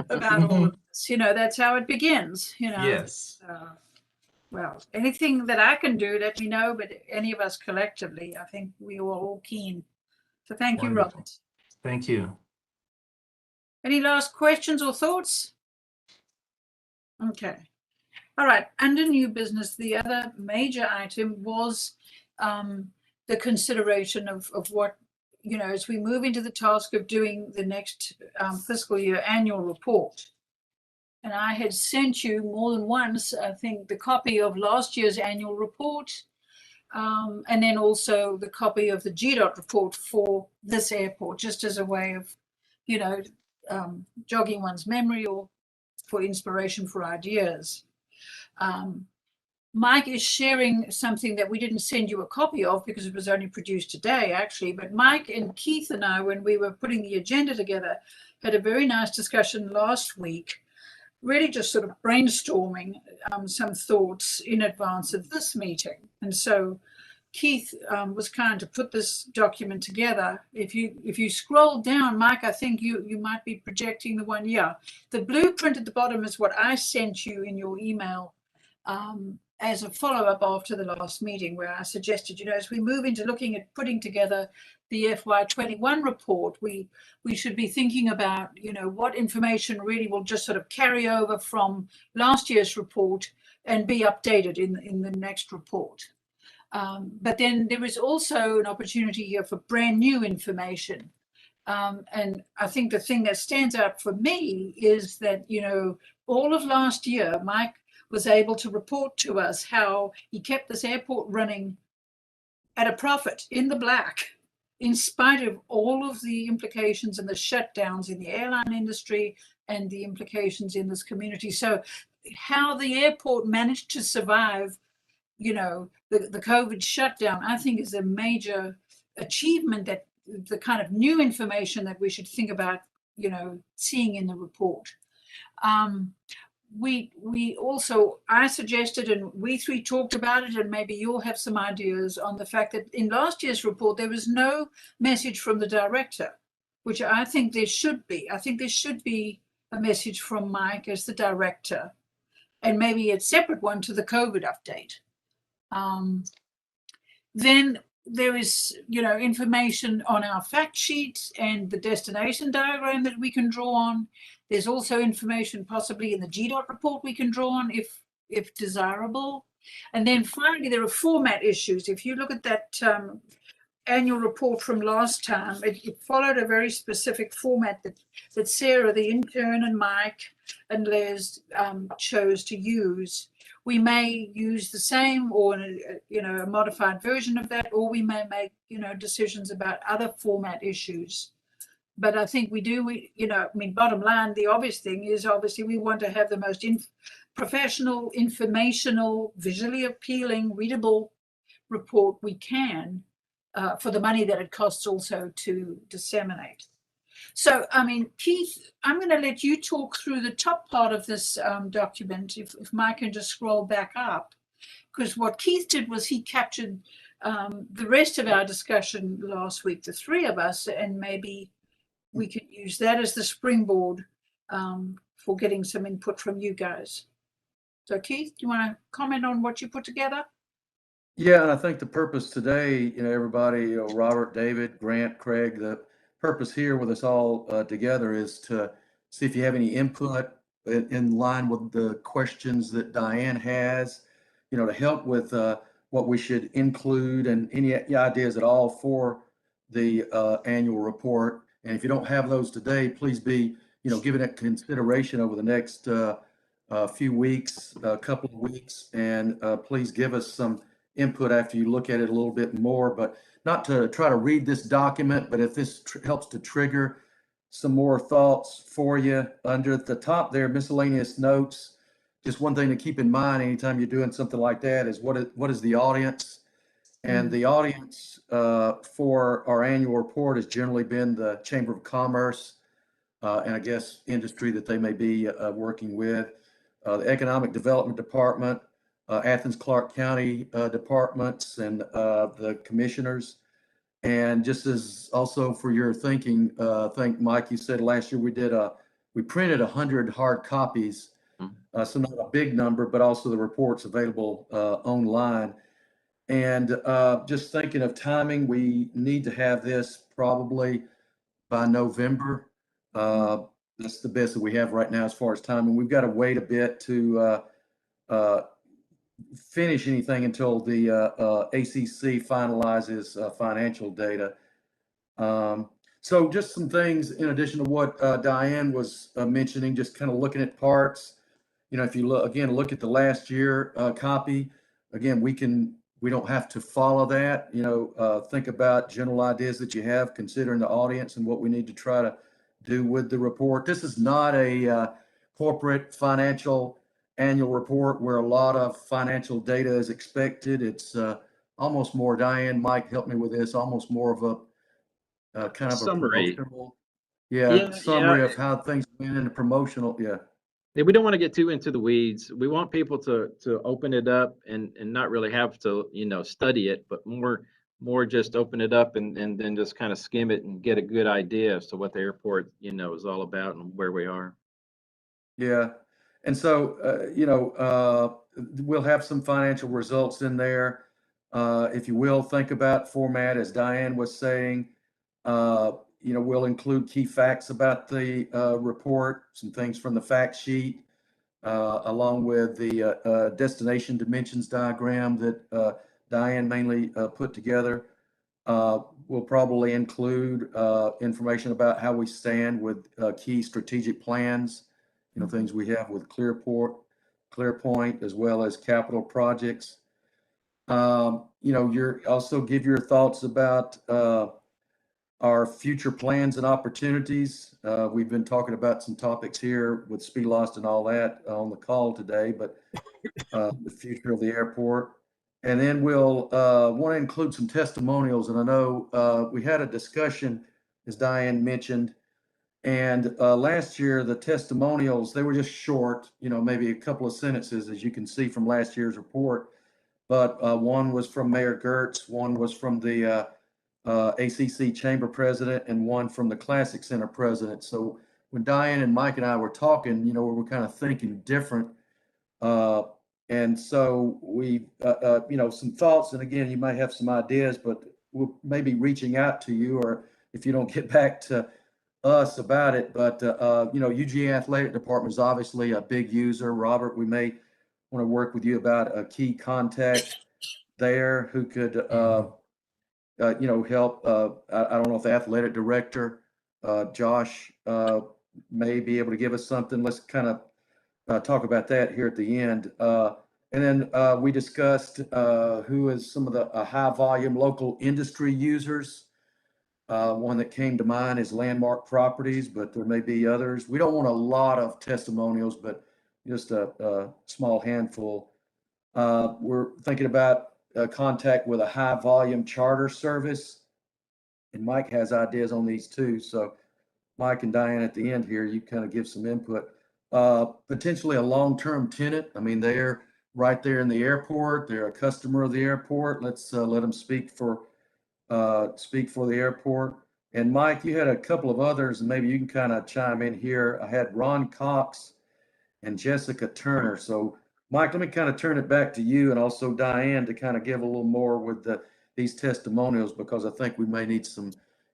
about all of this. That's how it begins. Yes. Well, anything that I can do, let me know. But any of us collectively, I think we were all keen. So thank you, Wonderful. Robert. Thank you. Any last questions or thoughts? Okay. All right. Under new business, the other major item was the consideration of what, as we move into the task of doing the next fiscal year annual report. And I had sent you more than once, I think, the copy of last year's annual report, and then also the copy of the GDOT report for this airport, just as a way of, jogging one's memory or for inspiration for ideas. Mike is sharing something that we didn't send you a copy of because it was only produced today, actually. But Mike and Keith and I, when we were putting the agenda together, had a very nice discussion last week, really just sort of brainstorming some thoughts in advance of this meeting. And so Keith was kind to put this document together. If you scroll down, Mike, I think you might be projecting the one. Yeah, the blueprint at the bottom is what I sent you in your email as a follow-up after the last meeting, where I suggested, as we move into looking at putting together the FY21 report, we should be thinking about, what information really will just sort of carry over from last year's report and be updated in the next report. But then there is also an opportunity here for brand new information. And I think the thing that stands out for me is that, all of last year, Mike was able to report to us how he kept this airport running at a profit in the black, in spite of all of the implications and the shutdowns in the airline industry and the implications in this community. So how the airport managed to survive, the COVID shutdown, I think is a major achievement, that the kind of new information that we should think about, seeing in the report. We also, I suggested, and we three talked about it, and maybe you'll have some ideas on the fact that in last year's report, there was no message from the director, which I think there should be. I think there should be a message from Mike as the director, and maybe a separate one to the COVID update. Then there is, information on our fact sheet and the destination diagram that we can draw on. There's also information possibly in the GDOT report we can draw on if desirable. And then finally, there are format issues. If you look at that annual report from last time, it followed a very specific format that Sarah, the intern, and Mike and Les chose to use. We may use the same or a modified version of that, or we may make decisions about other format issues. But I think bottom line, the obvious thing is obviously we want to have the most professional, informational, visually appealing, readable report we can for the money that it costs also to disseminate. So, Keith, I'm going to let you talk through the top part of this document, if Mike can just scroll back up, because what Keith did was he captured the rest of our discussion last week, the three of us, and maybe we could use that as the springboard for getting some input from you guys. So, Keith, do you want to comment on what you put together? Yeah, and I think the purpose today, everybody, Robert, David, Grant, Craig, the purpose here with us all together is to see if you have any input in line with the questions that Diane has, to help with what we should include and any ideas at all for the annual report. And if you don't have those today, please be, giving it consideration over the next few weeks, a couple of weeks, and please give us some input after you look at it a little bit more, but not to try to read this document, but if this helps to trigger some more thoughts for you. Under at the top there, miscellaneous notes. Just one thing to keep in mind anytime you're doing something like that is what is the audience? And the audience for our annual report has generally been the Chamber of Commerce and I guess industry that they may be working with, the Economic Development Department, Athens-Clarke County departments and the commissioners. And just as also for your thinking, I think Mike, you said last year we printed 100 hard copies. So not a big number, but also the reports available online. And just thinking of timing, we need to have this probably by November. That's the best that we have right now as far as timing. We've got to wait a bit to finish anything until the ACC finalizes financial data. So just some things in addition to what Diane was mentioning, just kind of looking at parts. If you look at the last year copy, again, we don't have to follow that. Think about general ideas that you have, considering the audience and what we need to try to do with the report. This is not a corporate financial annual report where a lot of financial data is expected. It's almost more, Diane, Mike, help me with this, almost more of a kind of a Summary. promotional, Yeah, summary yeah. of how things went in the promotional, Yeah, we don't want to get too into the weeds. We want people to open it up and not really have to, study it, but more just open it up and then just kind of skim it and get a good idea as to what the airport, is all about and where we are. Yeah. And so, we'll have some financial results in there. If you will, think about format, as Diane was saying. We'll include key facts about the report, some things from the fact sheet, along with the destination dimensions diagram that Diane mainly put together. We'll probably include information about how we stand with key strategic plans, things we have with ClearPoint, as well as capital projects. You're also give your thoughts about our future plans and opportunities. We've been talking about some topics here with speed loss and all that on the call today, but the future of the airport. And then we'll want to include some testimonials. And I know we had a discussion, as Diane mentioned, and last year the testimonials, they were just short, maybe a couple of sentences, as you can see from last year's report. But one was from Mayor Gertz, one was from the ACC Chamber President, and one from the Classic Center President. So when Diane and Mike and I were talking, we were kind of thinking different. And so we, some thoughts, and again, you might have some ideas, but we'll maybe reaching out to you, or if you don't get back to us about it. But, UGA Athletic Department is obviously a big user. Robert, we may want to work with you about a key contact there who could, help. I don't know if the athletic director, Josh, may be able to give us something. Let's kind of talk about that here at the end. And then we discussed who is some of the high volume local industry users. One that came to mind is Landmark Properties, but there may be others. We don't want a lot of testimonials, but just a small handful. We're thinking about contact with a high volume charter service. And Mike has ideas on these too. So Mike and Diane at the end here, you kind of give some input. Potentially a long-term tenant. I mean, they're right there in the airport. They're a customer of the airport. Let's let them speak for the airport. And Mike, you had a couple of others, and maybe you can kind of chime in here. I had Ron Cox and Jessica Turner. So Mike, let me kind of turn it back to you and also Diane to kind of give a little more with these testimonials, because I think we may need some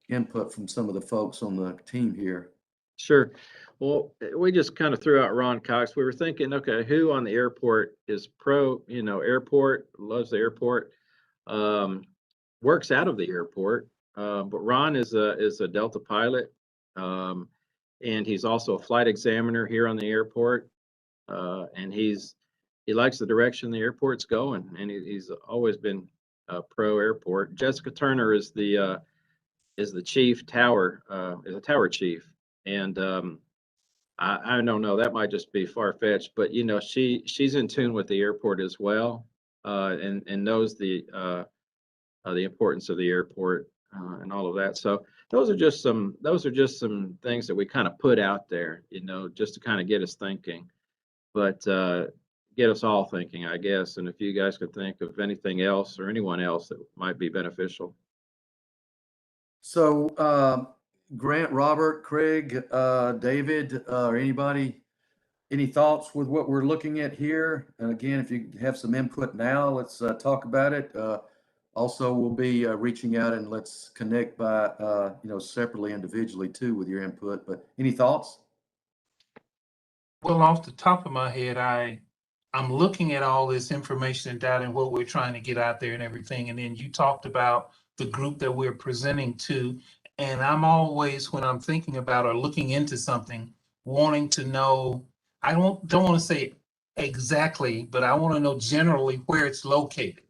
input from some of the folks on the team here. Sure. Well, we just kind of threw out Ron Cox. We were thinking, okay, who on the airport is pro, airport, loves the airport, works out of the airport. But Ron is a Delta pilot. And he's also a flight examiner here on the airport. And he likes the direction the airport's going, and he's always been pro airport. Jessica Turner is the chief tower, is a tower chief, and I don't know, that might just be far fetched, but she's in tune with the airport as well, and knows the importance of the airport and all of that. So those are just some things that we kind of put out there, just to kind of get us thinking, but get us all thinking, I guess. And if you guys could think of anything else or anyone else that might be beneficial. So Grant, Robert, Craig, David, or anybody, any thoughts with what we're looking at here? And again, if you have some input now, let's talk about it. Also, we'll be reaching out, and let's connect by, separately, individually too, with your input. But any thoughts? Well, off the top of my head, I'm looking at all this information and data and what we're trying to get out there and everything. And then you talked about the group that we're presenting to. And I'm always, when I'm thinking about or looking into something, wanting to know, I don't want to say exactly, but I want to know generally where it's located.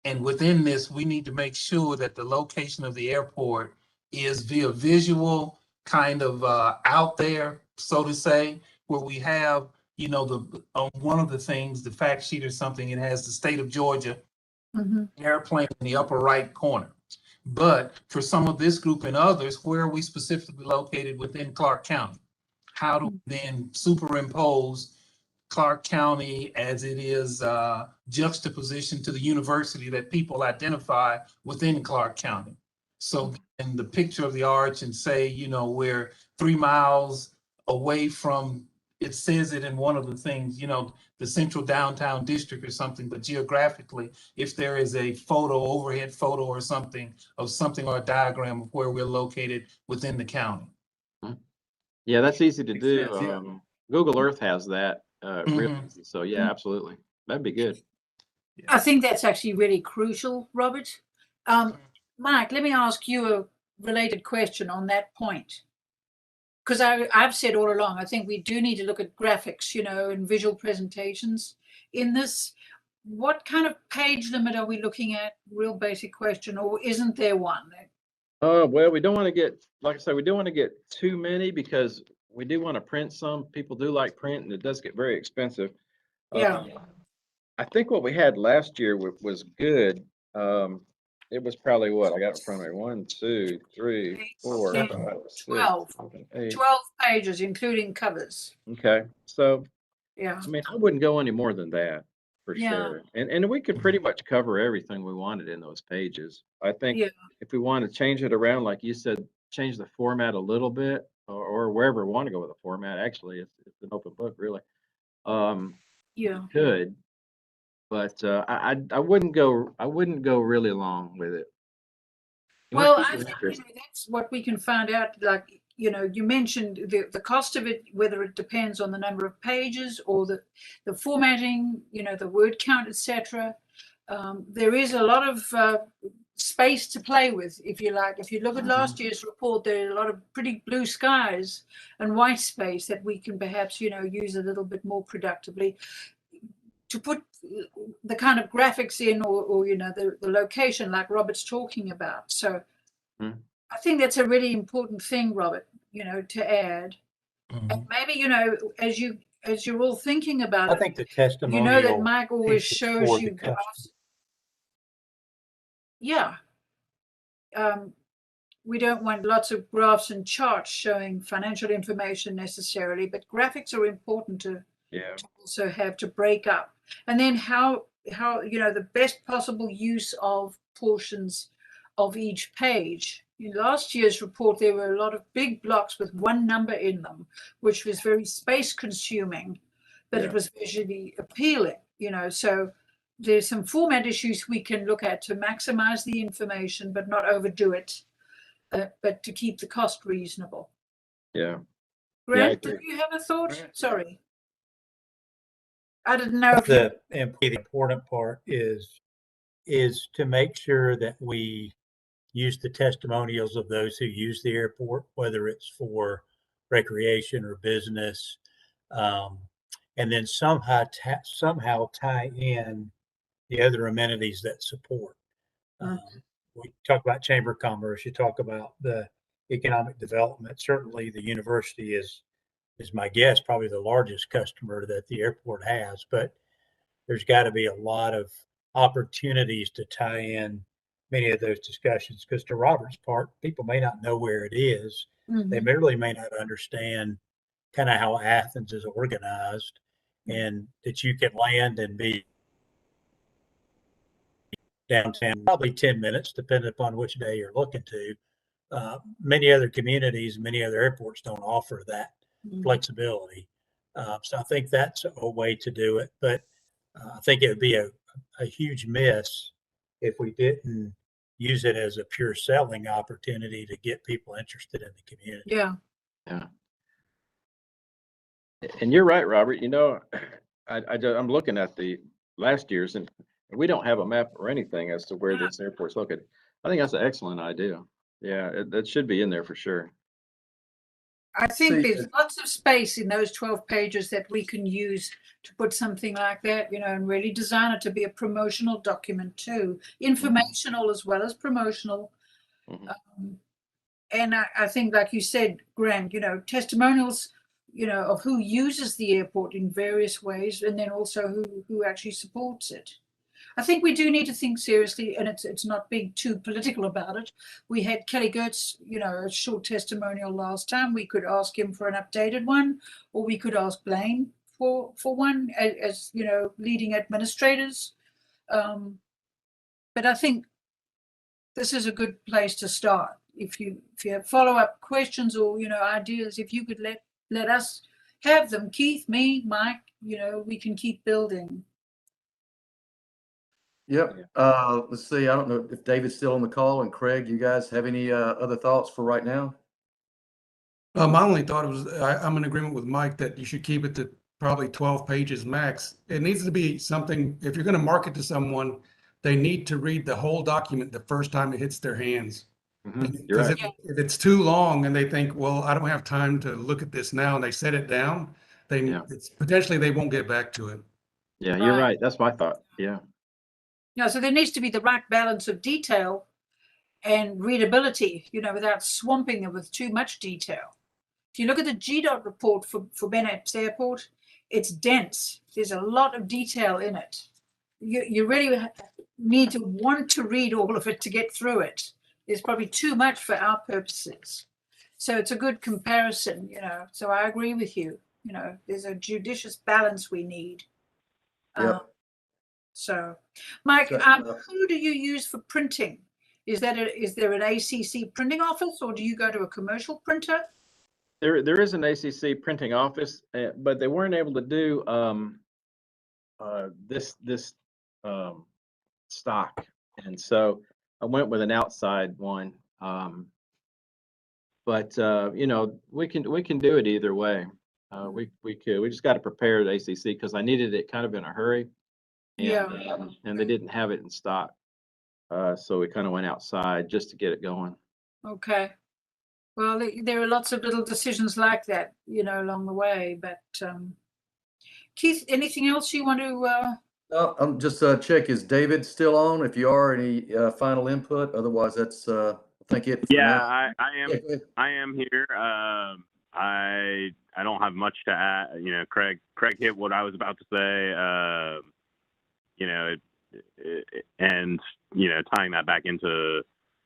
And within this, we need to make sure that the location of the airport is via visual, kind of out there, so to say, where we have, one of the things, the fact sheet or something, it has the state of Georgia airplane in the upper right corner. But for some of this group and others, where are we specifically located within Clarke County? How do we then superimpose Clarke County as it is juxtaposition to the university that people identify within Clarke County? So in the picture of the arch, and say, we're 3 miles away from, it says it in one of the things, the central downtown district or something, but geographically, if there is a overhead photo or something or a diagram of where we're located within the county. Yeah, that's easy to Makes do. sense, yeah. Google Earth has that real Mhm. easy. So yeah, absolutely. That'd be good. I think that's actually really crucial, Robert. Mike, let me ask you a related question on that point. Because I've said all along, I think we do need to look at graphics, and visual presentations in this. What kind of page limit are we looking at? Real basic question, or isn't there one? Well, we don't want to get, like I said, we don't want to get too many, because we do want to print some. People do like print, and it does get very expensive. Yeah. I think what we had last year was good. It was probably what I got in front of me: 1, 2, 3, 4, 5, 6, 12. 7, 8. 12 pages, including covers. Okay, so Yeah. I mean, I wouldn't go any more than that for Yeah. sure. And we could pretty much cover everything we wanted in those pages. I think Yeah. if we want to change it around, like you said, change the format a little bit, or wherever we want to go with the format. Actually, it's an open book, really. Yeah. We could, but I wouldn't go really long with it. You want Well, to keep I it think interesting. that's what we can find out. Like, you mentioned the cost of it, whether it depends on the number of pages or the formatting, the word count, etc. There is a lot of space to play with, if you like. If you look at last year's report, there are a lot of pretty blue skies and white space that we can perhaps, use a little bit more productively to put the kind of graphics in, or the location like Robert's talking about. So I think that's a really important thing, Robert, to add. And maybe, as you're all thinking about I it, think the testimonial. you know that Mike always piece is shows for you the customer. graphs. Yeah. We don't want lots of graphs and charts showing financial information necessarily, but graphics are important to also have to break up. And then how the best possible use of portions of each page. In last year's report, there were a lot of big blocks with one number in them, which was very space consuming. but Yeah. it was visually appealing, so there's some format issues we can look at to maximize the information, but not overdo it, but to keep the cost reasonable. Yeah. Grant, agree. did you have a thought? Grant? Sorry. I didn't know if you, The important part is to make sure that we use the testimonials of those who use the airport, whether it's for recreation or business, and then somehow tie in the other amenities that support. We talk about Chamber of Commerce, you talk about the economic development. Certainly the university is my guess, probably the largest customer that the airport has, but there's got to be a lot of opportunities to tie in many of those discussions, because to Robert's part, people may not know where it is. They merely may not understand kind of how Athens is organized, and that you can land and be downtown probably 10 minutes, depending upon which day you're looking to. Many other communities, many other airports don't offer that flexibility. So I think that's a way to do it. But I think it would be a huge miss if we didn't use it as a pure selling opportunity to get people interested in the community. yeah. And you're right, Robert. I'm looking at the last year's, and we don't have a map or anything as to where this airport's located. I think that's an excellent idea. Yeah, that should be in there for sure. I think See, there's lots of space in those 12 pages that we can use to put something like that, and really design it to be a promotional document too, informational as well as promotional. And I think, like you said, Grant, testimonials, of who uses the airport in various ways, and then also who actually supports it. I think we do need to think seriously, and it's not being too political about it. We had Kelly Gertz, a short testimonial last time. We could ask him for an updated one, or we could ask Blaine for one as leading administrators. But I think this is a good place to start. If you have follow-up questions or ideas, if you could let us have them, Keith, me, Mike, we can keep building. Yep. Let's see. I don't know if David's still on the call, and Craig, you guys have any other thoughts for right now? My only thought was I'm in agreement with Mike that you should keep it to probably 12 pages max. It needs to be something, if you're going to market to someone, they need to read the whole document the first time it hits their hands. You're Because right. if it's too long and they think, well, I don't have time to look at this now, and they set it down, it's potentially they won't get back to it. Yeah, you're right. That's my thought. Yeah. So there needs to be the right balance of detail and readability, without swamping it with too much detail. If you look at the GDOT report for Bennett's Airport, it's dense. There's a lot of detail in it. You really need to want to read all of it to get through it. There's probably too much for our purposes. So it's a good comparison, So I agree with you. There's a judicious balance we need. Yep. So, Mike, So, who do you use for printing? Is there an ACC printing office, or do you go to a commercial printer? There is an ACC printing office, but they weren't able to do this stock, and so I went with an outside one. But we can do it either way. We just got to prepare the ACC because I needed it kind of in a hurry, and they didn't have it in stock, so we kind of went outside just to get it going. Okay. Well, there are lots of little decisions like that, along the way. But Keith, anything else you want to? No, I'm just check. Is David still on? If you are, any final input? Otherwise, that's I think it. For now. I am. Yeah, go ahead. I am here. I don't have much to add. Craig hit what I was about to say. And tying that back into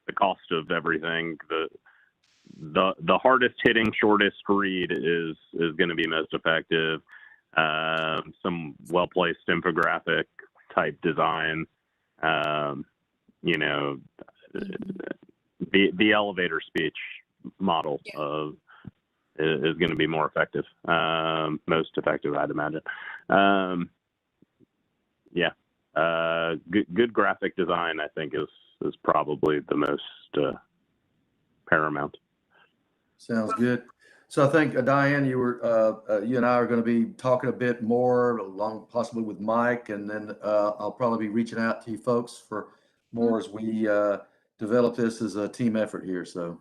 the cost of everything. The hardest hitting, shortest read is going to be most effective. Some well-placed infographic type design, the elevator speech model is going to be more effective, most effective, I'd imagine. Good graphic design, I think, is probably the most paramount. Sounds good. So I think, Diane, you and I are going to be talking a bit more along, possibly with Mike, and then I'll probably be reaching out to you folks for more as we develop this as a team effort here. So.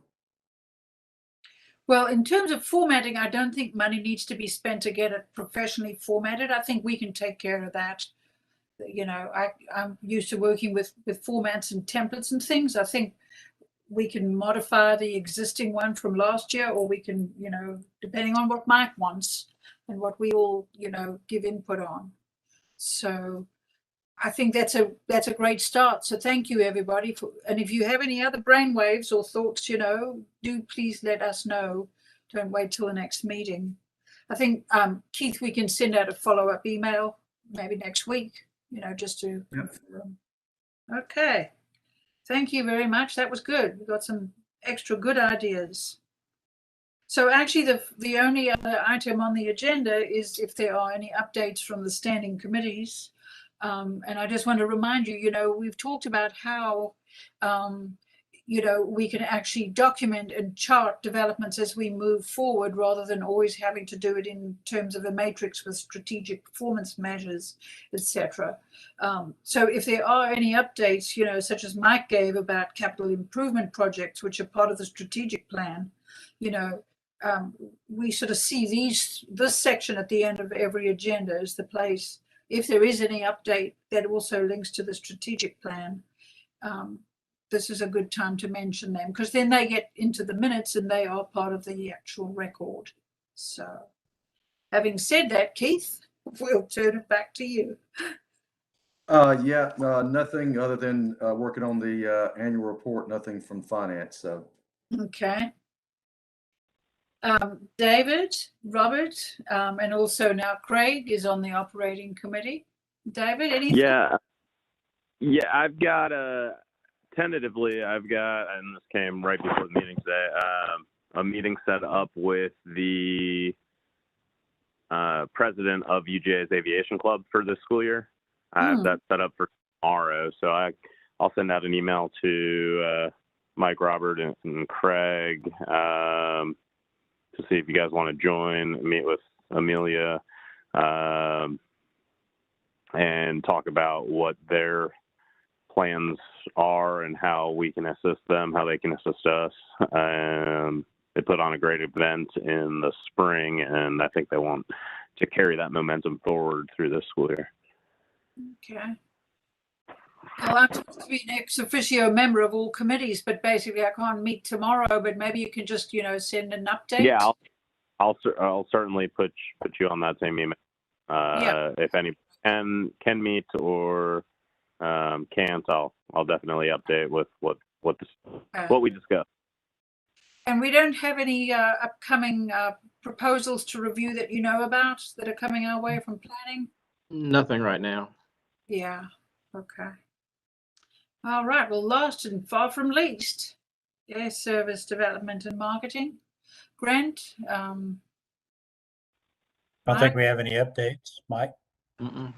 Well, in terms of formatting, I don't think money needs to be spent to get it professionally formatted. I think we can take care of that. You know, I'm used to working with formats and templates and things. I think we can modify the existing one from last year, or we can, you know, depending on what Mike wants and what we all, you know, give input on. So I think that's a great start. So thank you, everybody. And if you have any other brainwaves or thoughts, you know, do please let us know. Don't wait till the next meeting. I think, Keith, we can send out a follow-up email maybe next week, you know, just to confirm. Okay. Thank you very much. That was good. We got some extra good ideas. So actually, the only other item on the agenda is if there are any updates from the standing committees. And I just want to remind you, you know, we've talked about how, you know, we can actually document and chart developments as we move forward rather than always having to do it in terms of a matrix with strategic performance measures, etc. So if there are any updates, you know, such as Mike gave about capital improvement projects, which are part of the strategic plan, you know, we sort of see this section at the end of every agenda as the place. If there is any update that also links to the strategic plan, this is a good time to mention them, because then they get into the minutes and they are part of the actual record. So having said that, Keith, we'll turn it back to you. Nothing other than working on the annual report, nothing from finance. So. Okay. David, Robert, and also now Craig is on the operating committee. David, anything? Yeah, I've got tentatively, and this came right before the meeting today, a meeting set up with the president of UGA's Aviation Club for this school year. I have that set up for tomorrow, so I'll send out an email to Mike, Robert, and Craig to see if you guys want to join, meet with Amelia, and talk about what their plans are and how we can assist them, how they can assist us. They put on a great event in the spring, and I think they want to carry that momentum forward through this school year. Okay. Well, I'm supposed to be an ex officio member of all committees, but basically I can't meet tomorrow, but maybe you can just, you know, send an update. Yeah, I'll certainly put you on that same email. If any can meet or can't, I'll definitely update with what we discussed. And we don't have any upcoming proposals to review that you know about that are coming our way from planning? Nothing right now. Yeah. Okay. All right. Well, last and far from least, Air Service Development and Marketing. Grant. I don't think we have any updates, Mike.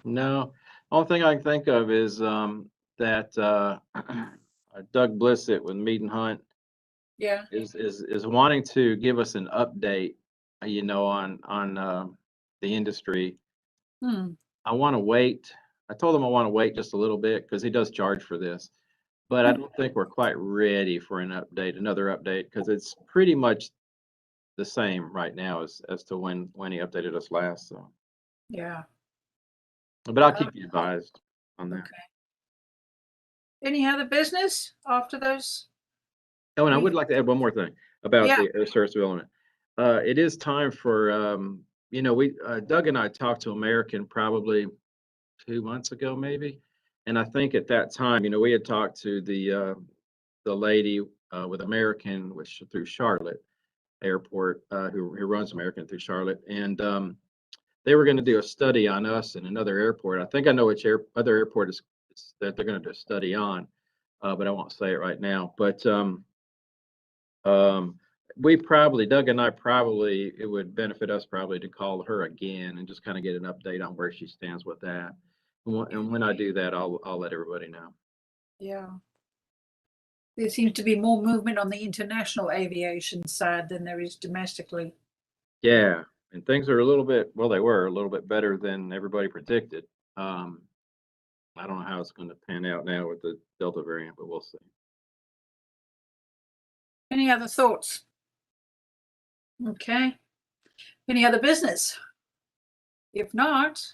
No. Only thing I can think of is that Doug Blissett with Mead and Hunt is wanting to give us an update, you know, on the industry. I want to wait. I told him I want to wait just a little bit because he does charge for this, but I don't think we're quite ready for another update, because it's pretty much the same right now as to when he updated us last. So Yeah. But I'll keep you advised on that. Okay. Any other business after those? Oh, and I would like to add one more thing about the Air Service Development. It is time for, you know, Doug and I talked to American probably 2 months ago, maybe. And I think at that time, you know, we had talked to the lady with American, which through Charlotte Airport, who runs American through Charlotte. And they were going to do a study on us in another airport. I think I know which other airport is that they're going to do a study on, but I won't say it right now. But Doug and I probably, it would benefit us probably to call her again and just kind of get an update on where she stands with that. And when I do that, I'll let everybody know. Yeah. There seems to be more movement on the international aviation side than there is domestically. Yeah, and things are a little bit, well, they were a little bit better than everybody predicted. I don't know how it's going to pan out now with the Delta variant, but we'll see. Any other thoughts? Okay. Any other business? If not,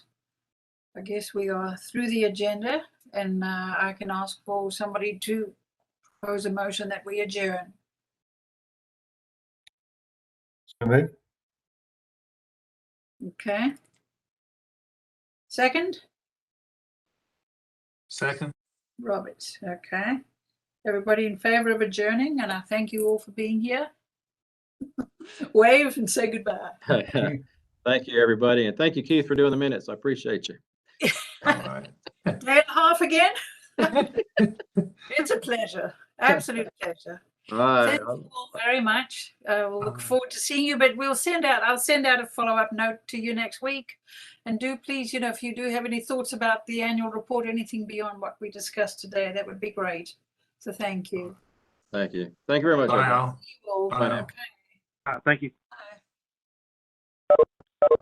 I guess we are through the agenda, and I can ask for somebody to propose a motion that we adjourn. Okay. Second? Second. Roberts. Okay. Everybody in favor of adjourning, and I thank you all for being here. Wave and say goodbye. Thank you, everybody. And thank you, Keith, for doing the minutes. I appreciate you. All right. Day and a half again. It's a pleasure. Absolute pleasure. All right. Thank you all very much. We'll look forward to seeing you, but I'll send out a follow-up note to you next week. And do please, if you do have any thoughts about the annual report, anything beyond what we discussed today, that would be great. So thank you. Thank you. Thank you very much. Bye, everybody. Al. You all. Bye now. Okay. Thank you.